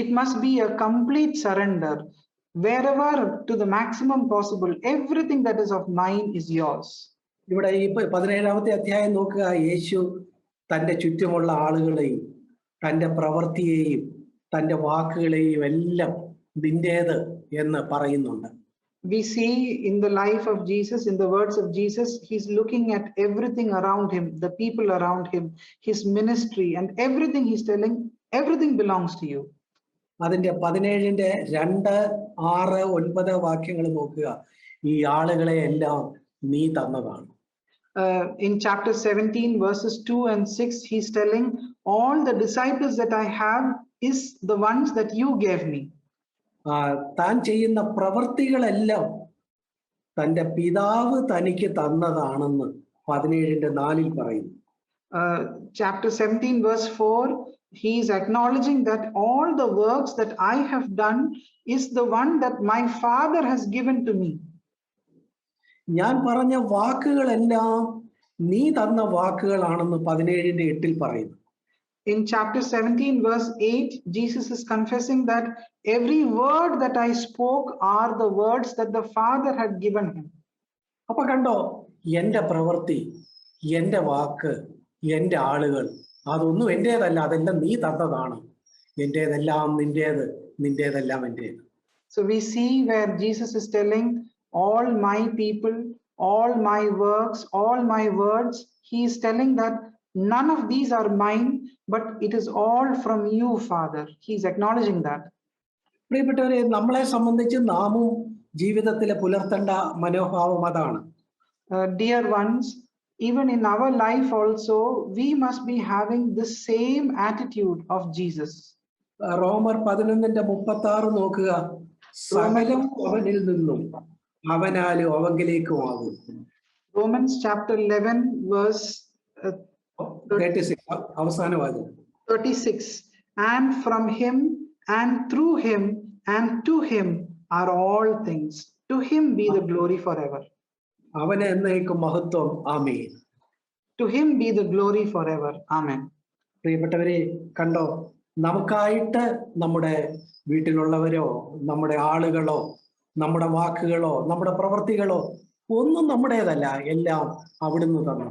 It must be a complete surrender. Wherever to the maximum possible, everything that is of mine is yours. ഇവിടെ ഈ 17-ാമത്തെ അധ്യായം നോക്കുക. യേശു തന്റെ ചുറ്റുമുള്ള ആളുകളെയും തന്റെ പ്രവൃത്തിയെയും തന്റെ വാക്കുകളെയും എല്ലാം നിന്റേത് എന്ന് പറയുന്നുണ്ട്. we see in the life of Jesus, in the words of Jesus, he's looking at everything around him, the people around him, his ministry, and everything he's telling, everything belongs to you. അതിന്റെ 17-ന്റെ 2, 6, 9 വാക്യങ്ങൾ നോക്കുക. ഈ ആളുകളെ എല്ലാം നീ തന്നതാണ്. In chapter 17, verses 2 and 6, he's telling, all the disciples that I have is the ones that you gave me. താൻ ചെയ്യുന്ന പ്രവൃത്തികളെല്ലാം തന്റെ പിതാവ് തനിക്ക് തന്നതാണെന്ന് 17-ന്റെ 4-ൽ പറയുന്നു. Chapter 17, verse 4, he is acknowledging that all the works that I have done is the one that my Father has given to me. ഞാൻ പറഞ്ഞ വാക്കുകളെല്ലാം നീ തന്ന വാക്കുകളാണെന്ന് 17-ന്റെ 8-ൽ പറയുന്നു. In chapter 17, verse 8, Jesus is confessing that every word that I spoke are the words that the Father had given him. അപ്പൊ കണ്ടോ, എന്റെ പ്രവൃത്തി, എന്റെ വാക്ക്, എന്റെ ആളുകൾ അതൊന്നും എന്റേതല്ല, അതെല്ലാം നീ തന്നതാണ്. എന്റേതെല്ലാം നിന്റേത്, നിന്റേതെല്ലാം എന്റേത്. So we see where Jesus is telling, all my people, all my works, all my words, he is telling that none of these are mine, but it is all from you, Father. He is acknowledging that. പ്രിയപ്പെട്ടവരെ, നമ്മളെ സംബന്ധിച്ച് നാമും ജീവിതത്തിൽ പുലർത്തേണ്ട മനോഭാവം അതാണ്. Dear ones, even in our life also, we must be having the same attitude of Jesus. റോമർ 11-ന്റെ 36 നോക്കുക. സകലം അവനിൽ നിന്നും അവനാലും അവങ്കിലേക്കുമാകും. Romans chapter 11, verse 36, അവസാന വാക്യം. 36, and from him and through him and to him are all things. To him be the glory forever. അവന് എന്നേക്കും മഹത്വം. ആമേൻ. To him be the glory forever. Amen. പ്രിയപ്പെട്ടവരെ, കണ്ടോ, നമുക്കായിട്ട് നമ്മുടെ വീട്ടിലുള്ളവരോ നമ്മുടെ ആളുകളോ നമ്മുടെ വാക്കുകളോ നമ്മുടെ പ്രവൃത്തികളോ ഒന്നും നമ്മുടേതല്ല, എല്ലാം അവിടുന്ന് തന്നു.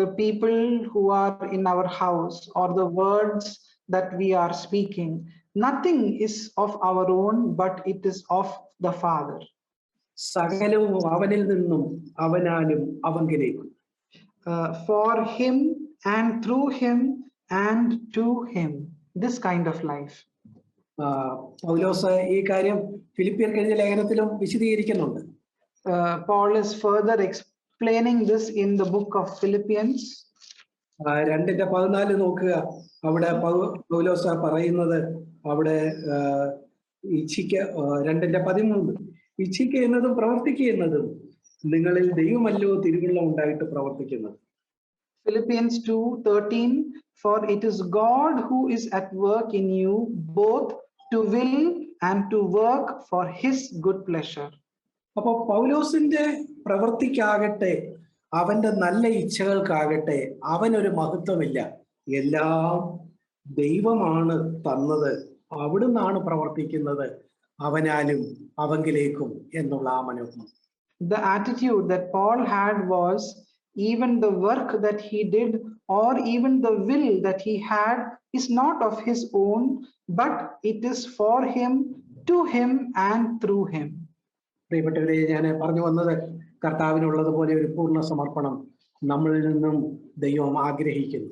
The people who are in our house or the words that we are speaking, nothing is of our own, but it is of the Father. സകലവും അവനിൽ നിന്നും അവനാലും അവങ്കിലേക്കും. For him and through him and to him. This kind of life. പൗലോസ് ഈ കാര്യം ഫിലിപ്പിയർക്ക് എഴുതിയ ലേഖനത്തിലും വിശദീകരിക്കുന്നുണ്ട്. Paul is further explaining this in the book of Philippians. 2:14 നോക്കുക. അവിടെ പൗലോസ് പറയുന്നത്, അവിടെ ഇച്ഛിക്ക 2:13 ഇച്ഛിക്ക എന്നതും പ്രവർത്തിക്കുക എന്നതും നിങ്ങളിൽ ദൈവമല്ലോ തിരുവുള്ളം ഉണ്ടായിട്ട് പ്രവർത്തിക്കുന്നത്. Philippians 2:13, for it is God who is at work in you both to will and to work for his good pleasure. അപ്പൊ പൗലോസിന്റെ പ്രവൃത്തിക്കാകട്ടെ അവന്റെ നല്ല ഇച്ഛകൾക്കാകട്ടെ അവനൊരു മഹത്വമില്ല. എല്ലാം ദൈവമാണ് തന്നത്, അവിടുന്നാണ് പ്രവർത്തിക്കുന്നത്, അവനാലും അവങ്കിലേക്കും എന്നുള്ള ആ മനോഭാവം. The attitude that Paul had was, even the work that he did or even the will that he had is not of his own, but it is for him, to him and through him. പ്രിയപ്പെട്ടവരെ, ഞാൻ പറഞ്ഞു വന്നത്, കർത്താവിനുള്ളതുപോലെ ഒരു പൂർണ്ണ സമർപ്പണം നമ്മളിൽ നിന്നും ദൈവം ആഗ്രഹിക്കുന്നു.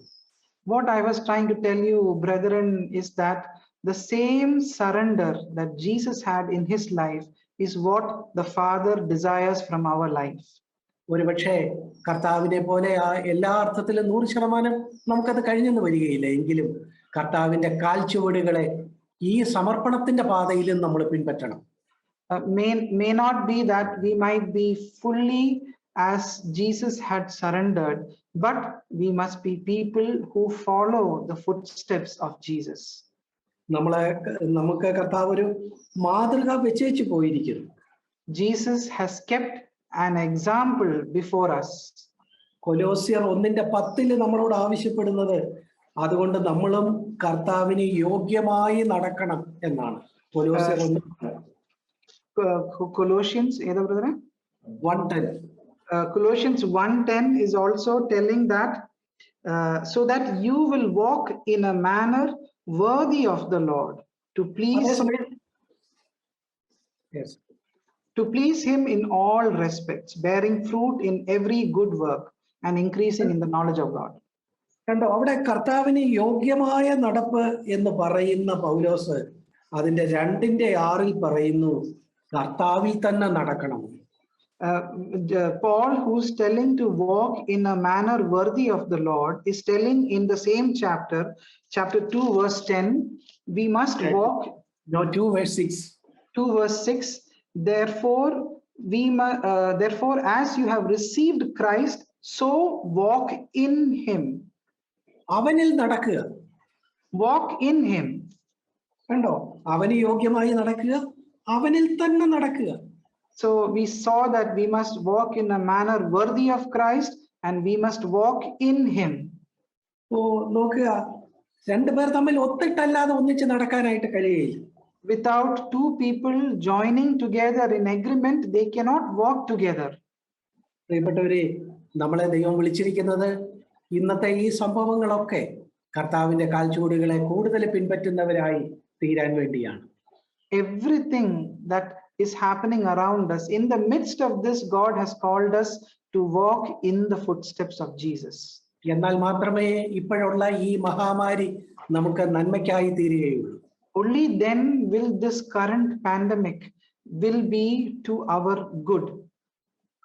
What I was trying to tell you, brethren, is that the same surrender that Jesus had in his life is what the Father desires from our life. ഒരുപക്ഷെ കർത്താവിനെ പോലെ എല്ലാ അർത്ഥത്തിലും 100% നമുക്കത് കഴിഞ്ഞെന്ന് വരികയില്ല. എങ്കിലും കർത്താവിന്റെ കാൽച്ചുവടുകളെ ഈ സമർപ്പണത്തിന്റെ പാതയിലും നമ്മൾ പിൻപറ്റണം. May not be that we might be fully as Jesus had surrendered, but we must be people who follow the footsteps of Jesus. നമുക്ക് കർത്താവ് ഒരു മാതൃക വെച്ചേച്ചു പോയിരിക്കുന്നു. Jesus has kept an example before us. കൊലോസ്യർ 1:10 നമ്മളോട് ആവശ്യപ്പെടുന്നത് അതുകൊണ്ട് നമ്മളും കർത്താവിന് യോഗ്യമായി നടക്കണം എന്നാണ്. കൊലോസ്യർ Colossians 1:10. Colossians 1:10 is also telling that so that you will walk in a manner worthy of the Lord to please. Yes. to please him in all respects, bearing fruit in every good work and increasing in the knowledge of God. കണ്ടോ, അവിടെ കർത്താവിന് യോഗ്യമായ നടപ്പ് എന്ന് പറയുന്ന പൗലോസ് അതിന്റെ 2:6 പറയുന്നു, കർത്താവിൽ തന്നെ നടക്കണം. Paul, who's telling to walk in a manner worthy of the Lord, is telling in the same chapter 2 verse 10, we must walk. No, 2 verse 6. 2 verse 6, therefore therefore as you have received Christ, so walk in him. അവനിൽ നടക്കുക. Walk in him. കണ്ടോ, അവന് യോഗ്യമായി നടക്കുക, അവനിൽ തന്നെ നടക്കുക. So we saw that we must walk in a manner worthy of Christ and we must walk in him. ഓ നോക്കുക, രണ്ടുപേർ തമ്മിൽ ഒത്തിട്ടല്ലാതെ ഒന്നിച്ച് നടക്കാനായിട്ട് കഴിയില്ല. Without two people joining together in agreement, they cannot walk together. പ്രിയപ്പെട്ടവരെ, നമ്മളെ ദൈവം വിളിച്ചിരിക്കുന്നത് ഇന്നത്തെ ഈ സംഭവങ്ങളൊക്കെ കർത്താവിന്റെ കാൽച്ചുവടുകളെ കൂടുതൽ പിൻപറ്റുന്നവരായി തീരാൻ വേണ്ടിയാണ്. Everything that is happening around us, in the midst of this, God has called us to walk in the footsteps of Jesus. എന്നാൽ മാത്രമേ ഇപ്പോഴുള്ള ഈ മഹാമാരി നമുക്ക് നന്മയ്ക്കായി തീരുകയുള്ളൂ. Only then will this current pandemic will be to our good.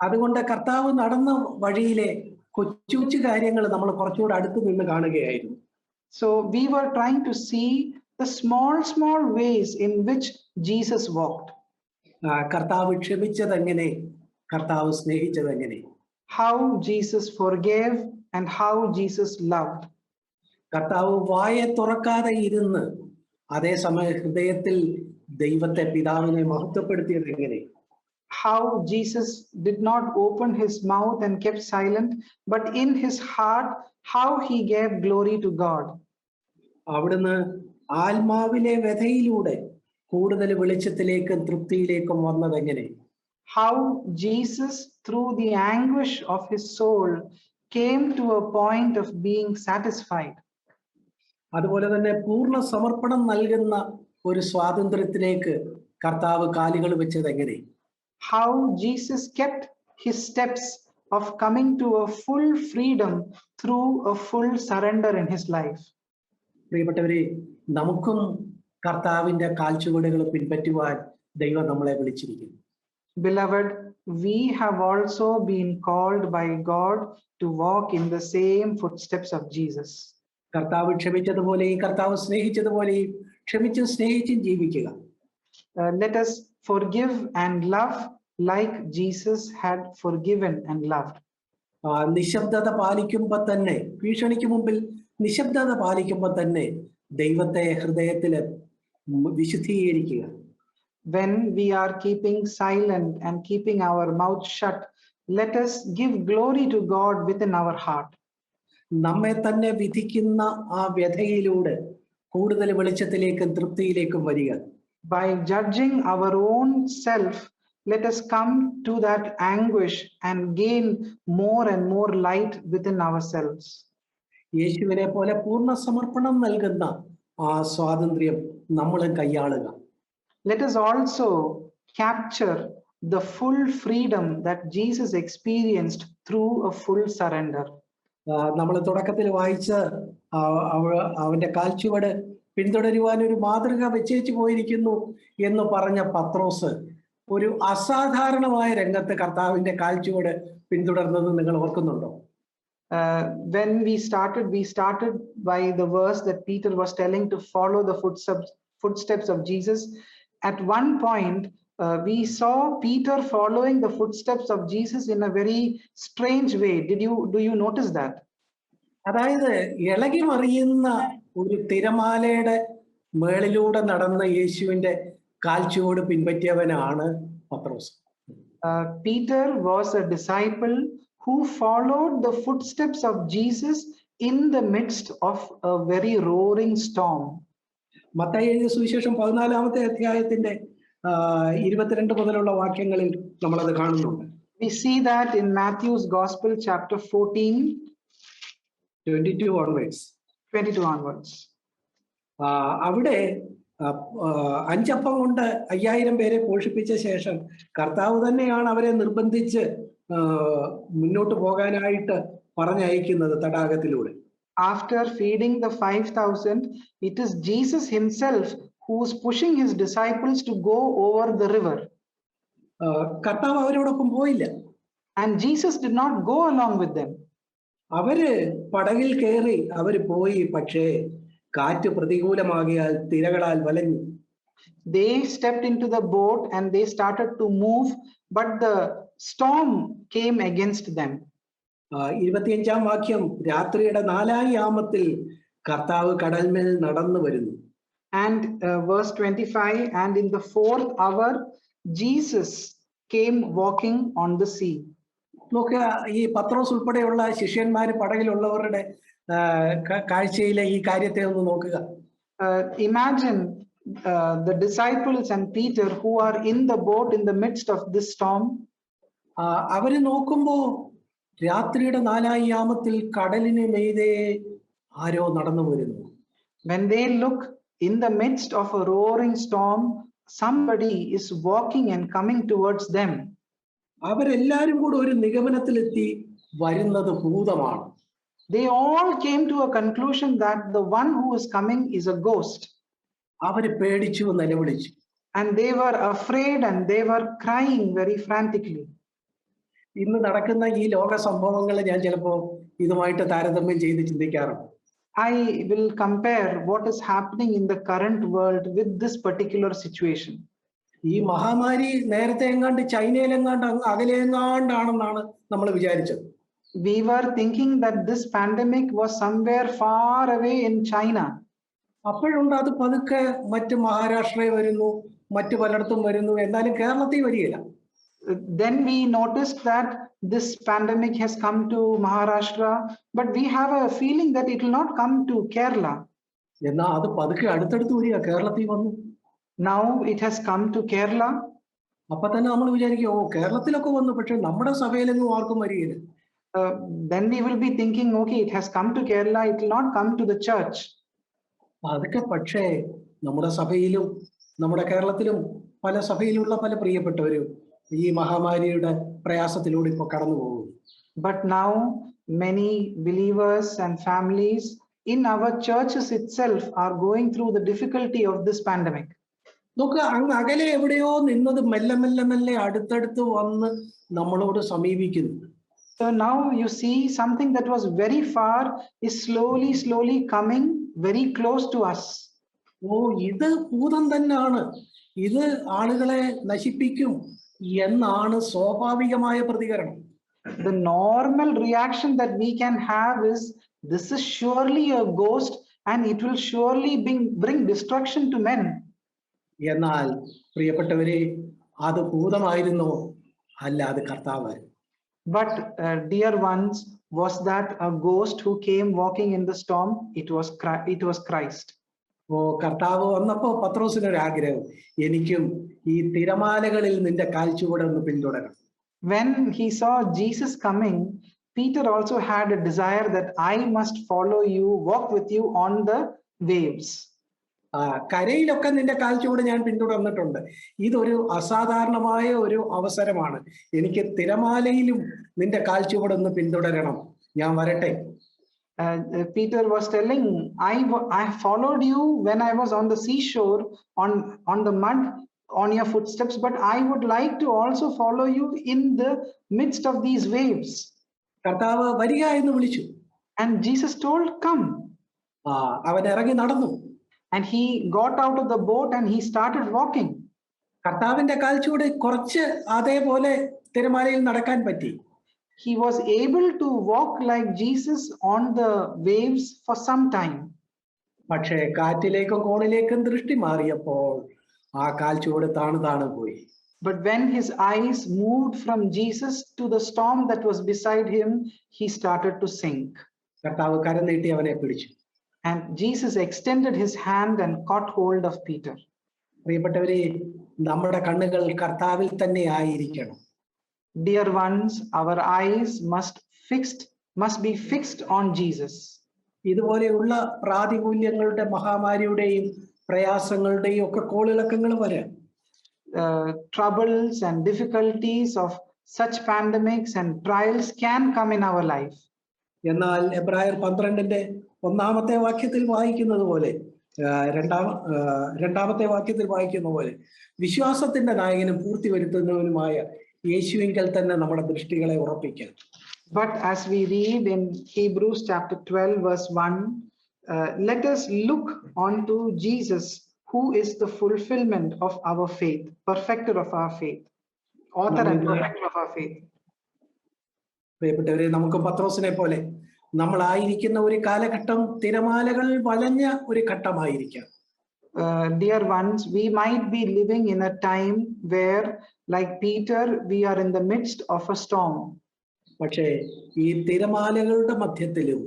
അതുകൊണ്ട് കർത്താവ് നടന്ന വഴിയിലെ കൊച്ചു കൊച്ചു കാര്യങ്ങൾ നമ്മൾ കുറച്ചുകൂടെ അടുത്ത് നിന്ന് കാണുകയായിരുന്നു. So we were trying to see the small ways in which Jesus walked. കർത്താവ് ക്ഷമിച്ചതെങ്ങനെ, കർത്താവ് സ്നേഹിച്ചതെങ്ങനെ, how Jesus forgave and how Jesus loved. കർത്താവ് വായ തുറക്കാതെ ഇരുന്ന് അതേസമയം ഹൃദയത്തിൽ ദൈവത്തെ പിതാവിനെ മഹത്വപ്പെടുത്തിയത് എങ്ങനെ, how Jesus did not open his mouth and kept silent, but in his heart how he gave glory to God. അവിടുന്ന് ആത്മാവിലെ വ്യഥയിലൂടെ കൂടുതൽ വെളിച്ചത്തിലേക്കും തൃപ്തിയിലേക്കും വന്നതെങ്ങനെ, how Jesus through the anguish of his soul came to a point of being satisfied. അതുപോലെ തന്നെ പൂർണ്ണ സമർപ്പണം നൽകുന്ന ഒരു സ്വാതന്ത്ര്യത്തിലേക്ക് കർത്താവ് കാലുകൾ വെച്ചത് എങ്ങനെ, how Jesus kept his steps of coming to a full freedom through a full surrender in his life. പ്രിയപ്പെട്ടവരെ, നമുക്കും കർത്താവിന്റെ കാൽച്ചുവടുകൾ പിൻപറ്റുവാൻ ദൈവം നമ്മളെ വിളിച്ചിരിക്കുന്നു. Beloved, we have also been called by God to walk in the same footsteps of Jesus. കർത്താവ് ക്ഷമിച്ചതുപോലെയും കർത്താവ് സ്നേഹിച്ചതുപോലെയും ക്ഷമിച്ചും സ്നേഹിച്ചും ജീവിക്കുക. Let us forgive and love like Jesus had forgiven and loved. നിശബ്ദത പാലിക്കുമ്പോൾ തന്നെ, ഭീഷണിക്ക് മുമ്പിൽ നിശബ്ദത പാലിക്കുമ്പോൾ തന്നെ ദൈവത്തെ ഹൃദയത്തിൽ വിശുദ്ധീകരിക്കുക. When we are keeping silent and keeping our mouth shut, let us give glory to God within our heart. നമ്മെ തന്നെ വിധിക്കുന്ന ആ വ്യഥയിലൂടെ കൂടുതൽ വെളിച്ചത്തിലേക്കും തൃപ്തിയിലേക്കും വരിക. By judging our own self, let us come to that anguish and gain more and more light within ourselves. യേശുവിനെ പോലെ പൂർണ്ണ സമർപ്പണം നൽകുന്ന ആ സ്വാതന്ത്ര്യം നമ്മളും കൈയാളുക. Let us also capture the full freedom that Jesus experienced through a full surrender. നമ്മൾ തുടക്കത്തിൽ വായിച്ച അവന്റെ കാൽച്ചുവട് പിന്തുടരുവാൻ ഒരു മാതൃക വെച്ചേച്ചു പോയിരിക്കുന്നു എന്ന് പറഞ്ഞ പത്രോസ് ഒരു അസാധാരണമായ രംഗത്ത് കർത്താവിന്റെ കാൽച്ചുവട് പിന്തുടർന്നത് നിങ്ങൾ ഓർക്കുന്നുണ്ടോ? When we started by the verse that Peter was telling to follow the footsteps of Jesus. At one point, we saw Peter following the footsteps of Jesus in a very strange way. Do you notice that? അതായത് ഇളകി മറിയുന്ന ഒരു തിരമാലയുടെ മേളിലൂടെ നടന്ന യേശുവിന്റെ കാൽച്ചുവട് പിൻപറ്റിയവനാണ് പത്രോസ്. Peter was a disciple who followed the footsteps of Jesus in the midst of a very roaring storm. Mathai എഴുതിയ സുവിശേഷം 14-ാമത്തെ അധ്യായത്തിന്റെ 22 മുതലുള്ള വാക്യങ്ങളിൽ നമ്മളത് കാണുന്നുണ്ട്. We see that in Matthew's Gospel, chapter 14, 22 onwards. 22 onwards. അവിടെ 5 അപ്പം കൊണ്ട് 5000 പേരെ പോഷിപ്പിച്ച ശേഷം കർത്താവ് തന്നെയാണ് അവരെ നിർബന്ധിച്ച് മുന്നോട്ട് പോകാനായിട്ട് പറഞ്ഞയക്കുന്നത് തടാകത്തിലൂടെ. After feeding the 5,000, it is Jesus himself who is pushing his disciples to go over the river. കർത്താവ് അവരോടൊപ്പം പോയില്ല. And Jesus did not go along with them. അവര് പടകിൽ കയറി അവര് പോയി, പക്ഷേ കാറ്റ് പ്രതികൂലമാകിയാൽ തിരകളാൽ വലഞ്ഞു. They stepped into the boat and they started to move, but the storm came against them. 25-ാം വാക്യം, രാത്രിയുടെ 4-ാം യാമത്തിൽ കർത്താവ് കടൽമേൽ നടന്നു വരുന്നു. And verse 25, and in the 4th hour, Jesus came walking on the sea. നോക്കുക, ഈ പത്രോസ് ഉൾപ്പെടെയുള്ള ശിഷ്യന്മാര് പടകിലുള്ളവരുടെ കാഴ്ചയിലെ ഈ കാര്യത്തെ ഒന്ന് നോക്കുക. Imagine the disciples and Peter who are in the boat in the midst of this storm. അവര് നോക്കുമ്പോ രാത്രിയുടെ 4-ാം യാമത്തിൽ കടലിന് മീതെ ആരോ നടന്നു വരുന്നു. When they look in the midst of a roaring storm, somebody is walking and coming towards them. അവരെല്ലാരും കൂടെ ഒരു നിഗമനത്തിലെത്തി, വരുന്നത് ഭൂതമാണ്. They all came to a conclusion that the one who is coming is a ghost. അവര് പേടിച്ചു, നിലവിളിച്ചു. And they were afraid and they were crying very frantically. ഇന്ന് നടക്കുന്ന ഈ ലോക സംഭവങ്ങളെ ഞാൻ ചിലപ്പോ ഇതുമായിട്ട് താരതമ്യം ചെയ്ത് ചിന്തിക്കാറുണ്ട്. I will compare what is happening in the current world with this particular situation. ഈ മഹാമാരി നേരത്തെ എങ്ങാണ്ട് ചൈനയിലെങ്ങാണ്ട് അകലെയെങ്ങാണ്ടാണെന്നാണ് നമ്മൾ വിചാരിച്ചത്. We were thinking that this pandemic was somewhere far away in China. അപ്പോഴുണ്ട് അത് പതുക്കെ മറ്റ് മഹാരാഷ്ട്രയിൽ വരുന്നു, മറ്റു പലയിടത്തും വരുന്നു, എന്നാലും കേരളത്തിൽ വരികയില്ല. Then we noticed that this pandemic has come to Maharashtra, but we have a feeling that it will not come to Kerala. എന്നാ അത് പതുക്കെ അടുത്തടുത്ത് വരിക, കേരളത്തിൽ വന്നു. Now it has come to Kerala. അപ്പൊ തന്നെ നമ്മൾ വിചാരിക്കും, ഓ കേരളത്തിലൊക്കെ വന്നു, പക്ഷെ നമ്മുടെ സഭയിലൊന്നും ആർക്കും വരികയില്ല. Then we will be thinking, okay, it has come to Kerala, it will not come to the church. അതൊക്കെ പക്ഷേ നമ്മുടെ സഭയിലും നമ്മുടെ കേരളത്തിലും പല സഭയിലുള്ള പല പ്രിയപ്പെട്ടവരും ഈ മഹാമാരിയുടെ പ്രയാസത്തിലൂടെ ഇപ്പൊ കടന്നു പോകും. But now many believers and families in our churches itself are going through the difficulty of this pandemic. നോക്ക്, അങ്ങ് അകലെ എവിടെയോ നിന്നത് മെല്ലെ മെല്ലെ മെല്ലെ അടുത്തടുത്ത് വന്ന് നമ്മളോട് സമീപിക്കുന്നു. So now you see something that was very far is slowly coming very close to us. ഓ, ഇത് ഭൂതം തന്നെയാണ്, ഇത് ആളുകളെ നശിപ്പിക്കും എന്നാണ് സ്വാഭാവികമായ പ്രതികരണം. The normal reaction that we can have is, this is surely a ghost and it will surely bring destruction to men. എന്നാൽ പ്രിയപ്പെട്ടവരെ, അത് ഭൂതമായിരുന്നോ? അല്ല, അത് കർത്താവായിരുന്നു. But dear ones, was that a ghost who came walking in the storm? It was Christ. ഓ, കർത്താവ് വന്നപ്പോ പത്രോസിനൊരു ആഗ്രഹം, എനിക്കും ഈ തിരമാലകളിൽ നിന്റെ കാൽച്ചുവട് ഒന്ന് പിന്തുടരണം. When he saw Jesus coming, Peter also had a desire that I must follow you, walk with you on the waves. കരയിലൊക്കെ നിന്റെ കാൽച്ചുവട് ഞാൻ പിന്തുടർന്നിട്ടുണ്ട്. ഇതൊരു അസാധാരണമായ ഒരു അവസരമാണ്. എനിക്ക് തിരമാലയിലും നിന്റെ കാൽച്ചുവട് ഒന്ന് പിന്തുടരണം, ഞാൻ വരട്ടെ. Peter was telling, I followed you when I was on the seashore, on the mud, on your footsteps, but I would like to also follow you in the midst of these waves. കർത്താവ് വരിക എന്ന് വിളിച്ചു. And Jesus told, come. അവൻ ഇറങ്ങി നടന്നു. And he got out of the boat and he started walking. കർത്താവിന്റെ കാൽച്ചുവട് കുറച്ച് അതേപോലെ തിരമാലയിൽ നടക്കാൻ പറ്റി. He was able to walk like Jesus on the waves for some time. പക്ഷേ കാറ്റിലേക്കും കോണിലേക്കും ദൃഷ്ടി മാറിയപ്പോൾ ആ കാൽച്ചുവട് താണു പോയി. But when his eyes moved from Jesus to the storm that was beside him, he started to sink. കർത്താവ് കരം നീട്ടി അവനെ പിടിച്ചു. And Jesus extended his hand and caught hold of Peter. പ്രിയപ്പെട്ടവരെ, നമ്മുടെ കണ്ണുകൾ കർത്താവിൽ തന്നെ ആയിരിക്കണം. Dear ones, our eyes must be fixed on Jesus. ഇതുപോലെയുള്ള പ്രാതികൂല്യങ്ങളുടെ മഹാമാരിയുടെയും പ്രയാസങ്ങളുടെയും ഒക്കെ കോളിളക്കങ്ങൾ വരാം. Troubles and difficulties of such pandemics and trials can come in our life. എന്നാൽ എബ്രായർ 12:1 വാക്യത്തിൽ വായിക്കുന്നത് പോലെ, രണ്ടാമത്തെ വാക്യത്തിൽ വായിക്കുന്ന പോലെ, വിശ്വാസത്തിന്റെ നായകനും പൂർത്തി വരുത്തുന്നവനുമായ യേശുവിങ്കൽ തന്നെ നമ്മുടെ ദൃഷ്ടികളെ ഉറപ്പിക്കാം. But as we read in Hebrews chapter 12 verse 1, let us look onto Jesus, who is the fulfillment of our faith, perfecter of our faith, author and perfecter of our faith. പ്രിയപ്പെട്ടവരെ, നമുക്ക് പത്രോസിനെ പോലെ നമ്മളായിരിക്കുന്ന ഒരു കാലഘട്ടം തിരമാലകൾ വലഞ്ഞ ഒരു ഘട്ടമായിരിക്കാം. Dear ones, we might be living in a time where, like Peter, we are in the midst of a storm. പക്ഷേ ഈ തിരമാലകളുടെ മധ്യത്തിലും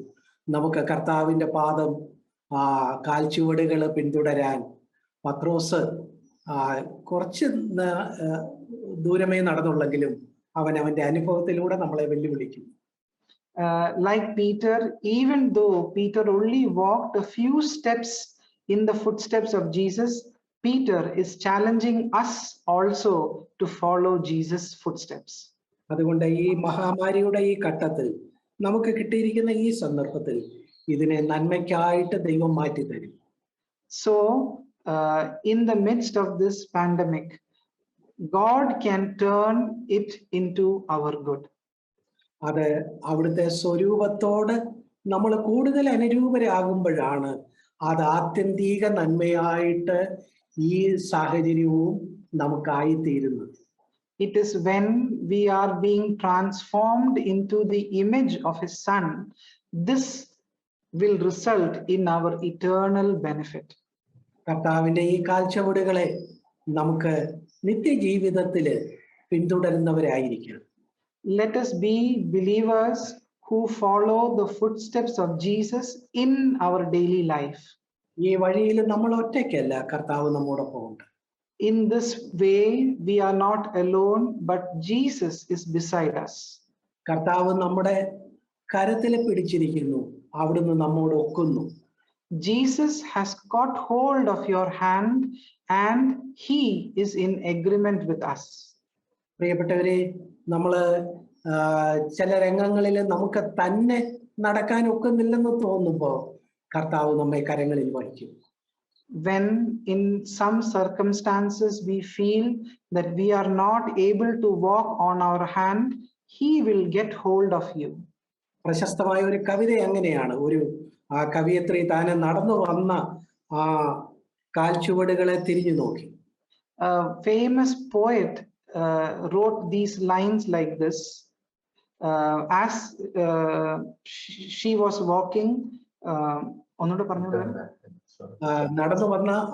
നമുക്ക് കർത്താവിന്റെ പാദം, കാൽച്ചുവടുകൾ പിന്തുടരാൻ പത്രോസ് കുറച്ച് ദൂരമേ നടന്നുള്ളെങ്കിലും അവന്റെ അനുഭവത്തിലൂടെ നമ്മളെ വെല്ലുവിളിക്കും. Like Peter, even though Peter only walked a few steps in the footsteps of Jesus, Peter is challenging us also to follow Jesus' footsteps. അതുകൊണ്ട് ഈ മഹാമാരിയുടെ ഈ ഘട്ടത്തിൽ നമുക്ക് കിട്ടിയിരിക്കുന്ന ഈ സന്ദർഭത്തിൽ ഇതിനെ നന്മയ്ക്കായിട്ട് ദൈവം മാറ്റി തരും. So, in the midst of this pandemic, God can turn it into our good. അത് അവിടുത്തെ സ്വരൂപത്തോട് നമ്മൾ കൂടുതൽ അനുരൂപരാകുമ്പോഴാണ് അത് ആത്യന്തിക നന്മയായിട്ട് ഈ സാഹചര്യവും നമുക്കായിത്തീരുന്നത്. It is when we are being transformed into the image of His Son, this will result in our eternal benefit. കർത്താവിന്റെ ഈ കാഴ്ചപ്പാടുകളെ നമുക്ക് നിത്യജീവിതത്തില് പിന്തുടരുന്നവരായിരിക്കണം. Let us be believers who follow the footsteps of Jesus in our daily life. ഈ വഴിയിൽ നമ്മൾ ഒറ്റയ്ക്കല്ല, കർത്താവ് നമ്മോടൊപ്പം ഉണ്ട്. In this way, we are not alone, but Jesus is beside us. കർത്താവ് നമ്മുടെ കരത്തിൽ പിടിച്ചിരിക്കുന്നു, അവിടുന്ന് നമ്മോട് ഒക്കുന്നു. Jesus has caught hold of your hand and He is in agreement with us. പ്രിയപ്പെട്ടവരെ, നമ്മള് ചില രംഗങ്ങളിൽ നമുക്ക് തന്നെ നടക്കാൻ ഒക്കുന്നില്ലെന്ന് തോന്നുമ്പോൾ കർത്താവ് നമ്മെ കരങ്ങളിൽ വഹിക്കും. When in some circumstances we feel that we are not able to walk on our hand, He will get hold of you. പ്രശസ്തമായ ഒരു കവിത അങ്ങനെയാണ്. ഒരു കവിയത്രി താനെ നടന്നു വന്ന ആ കാൽച്ചുവടുകളെ തിരിഞ്ഞു നോക്കി. A famous poet wrote these lines like this. As she was walking,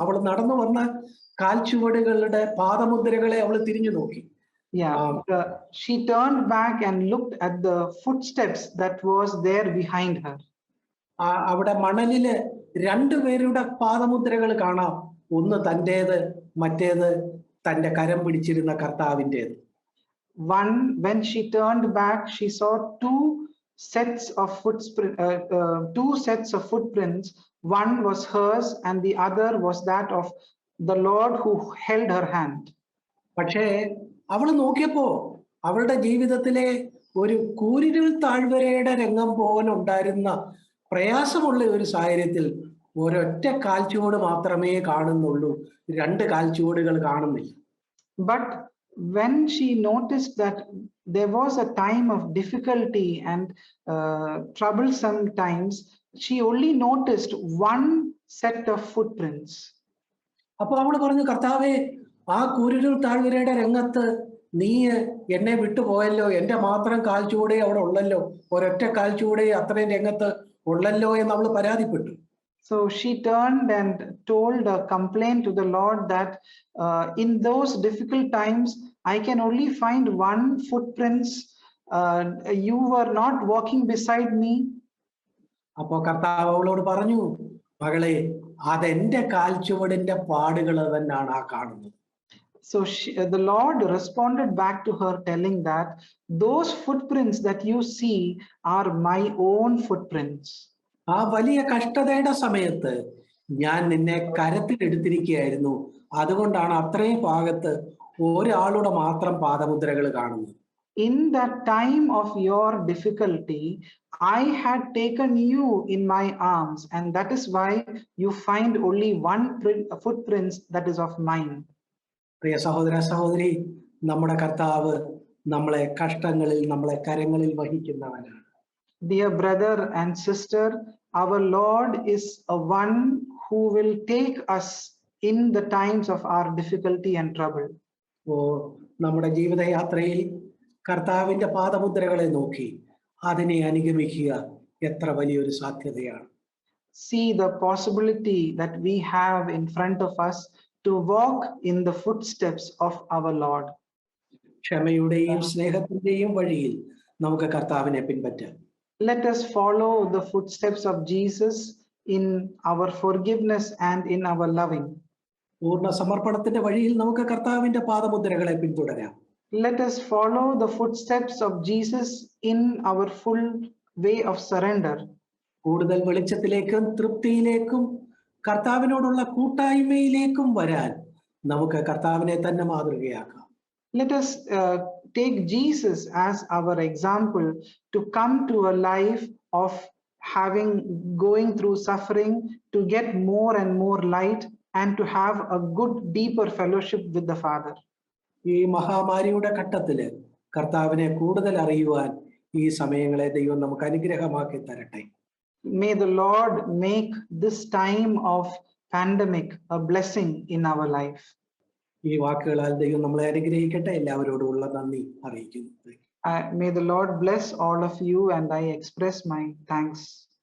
അവൾ നടന്നു വന്ന കാൽച്ചുവടുകളുടെ പാദമുദ്രകളെ അവൾ തിരിഞ്ഞു നോക്കി. She turned back and looked at the footsteps that was there behind her. അവിടെ മണലില് രണ്ടുപേരുടെ പാദമുദ്രകൾ കാണാം. ഒന്ന് തന്റേത്, മറ്റേത് തന്റെ കരം പിടിച്ചിരുന്ന കർത്താവിൻ്റെത്. One, when she turned back, she saw two sets of footprints. One was hers and the other was that of the Lord who held her hand. പക്ഷേ അവൾ നോക്കിയപ്പോ അവളുടെ ജീവിതത്തിലെ ഒരു കൂരിരുൾ താഴ്വരയുടെ രംഗം പോലെ ഉണ്ടായിരുന്ന പ്രയാസമുള്ള ഒരു സാഹചര്യത്തിൽ ഒരൊറ്റ കാൽച്ചുവട് മാത്രമേ കാണുന്നുള്ളൂ, രണ്ട് കാൽച്ചുവടുകൾ കാണുന്നില്ല. But when she noticed that there was a time of difficulty and troublesome times, she only noticed one set of footprints. അപ്പൊ അവൾ പറഞ്ഞു, കർത്താവേ, ആ കൂരിരുൾ താഴ്വരയുടെ രംഗത്ത് നീ എന്നെ വിട്ടുപോയല്ലോ, എന്റെ മാത്രം കാൽച്ചുവടേ അവിടെ ഉള്ളല്ലോ, ഒരൊറ്റ കാൽച്ചുവടേ അത്രയും രംഗത്ത് ഉള്ളല്ലോ എന്ന് അവൾ പരാതിപ്പെട്ടു. So she turned and told a complaint to the Lord that in those difficult times I can only find one footprints. You were not walking beside me. അപ്പോ കർത്താവ് അവളോട് പറഞ്ഞു, മകളെ, അതെന്റെ കാൽച്ചുവടിന്റെ പാടുകൾ തന്നെയാണ് ആ കാണുന്നത്. So the Lord responded back to her telling that those footprints that you see are my own footprints. ആ വലിയ കഷ്ടതയുടെ സമയത്ത് ഞാൻ നിന്നെ കരത്തിലെടുത്തിരിക്കുകയായിരുന്നു. അതുകൊണ്ടാണ് അത്രയും ഭാഗത്ത് ഒരാളുടെ മാത്രം പാദമുദ്രകൾ കാണുന്നത്. In that time of your difficulty, I had taken you in my arms, and that is why you find only one footprints that is of mine. പ്രിയ സഹോദര സഹോദരി, നമ്മുടെ കർത്താവ് നമ്മളെ കഷ്ടങ്ങളിൽ നമ്മളെ കരങ്ങളിൽ വഹിക്കുന്നവനാണ്. Dear brother and sister, our Lord is a one who will take us in the times of our difficulty and trouble. ഓ, നമ്മുടെ ജീവിതയാത്രയിൽ കർത്താവിന്റെ പാദമുദ്രകളെ നോക്കി അതിനെ അനുഗമിക്കുക എത്ര വലിയൊരു സാധ്യതയാണ്. See the possibility that we have in front of us to walk in the footsteps of our Lord. ക്ഷമയുടെയും സ്നേഹത്തിന്റെയും വഴിയിൽ നമുക്ക് കർത്താവിനെ പിൻപറ്റാം. Let us follow the footsteps of Jesus in our forgiveness and in our loving. പൂർണ്ണ സമർപ്പണത്തിന്റെ വഴിയിൽ നമുക്ക് കർത്താവിന്റെ പാദമുദ്രകളെ പിന്തുടരാം. Let us follow the footsteps of Jesus in our full way of surrender. കൂടുതൽ വെളിച്ചത്തിലേക്കും തൃപ്തിയിലേക്കും കർത്താവിനോടുള്ള കൂട്ടായ്മയിലേക്കും വരാൻ നമുക്ക് കർത്താവിനെ തന്നെ മാതൃകയാക്കാം. Let us take Jesus as our example to come to a life of going through suffering, to get more and more light, and to have a good, deeper fellowship with the Father. ഈ മഹാമാരിയുടെ ഘട്ടത്തില് കർത്താവിനെ കൂടുതൽ അറിയുവാൻ ഈ സമയങ്ങളെ ദൈവം നമുക്ക് അനുഗ്രഹമാക്കി തരട്ടെ. May the Lord make this time of pandemic a blessing in our life. ഈ വാക്കുകളാൽ ദൈവം നമ്മളെ അനുഗ്രഹിക്കട്ടെ. എല്ലാവരോടുമുള്ള നന്ദി അറിയിക്കുന്നു. May the Lord bless all of you, and I express my thanks.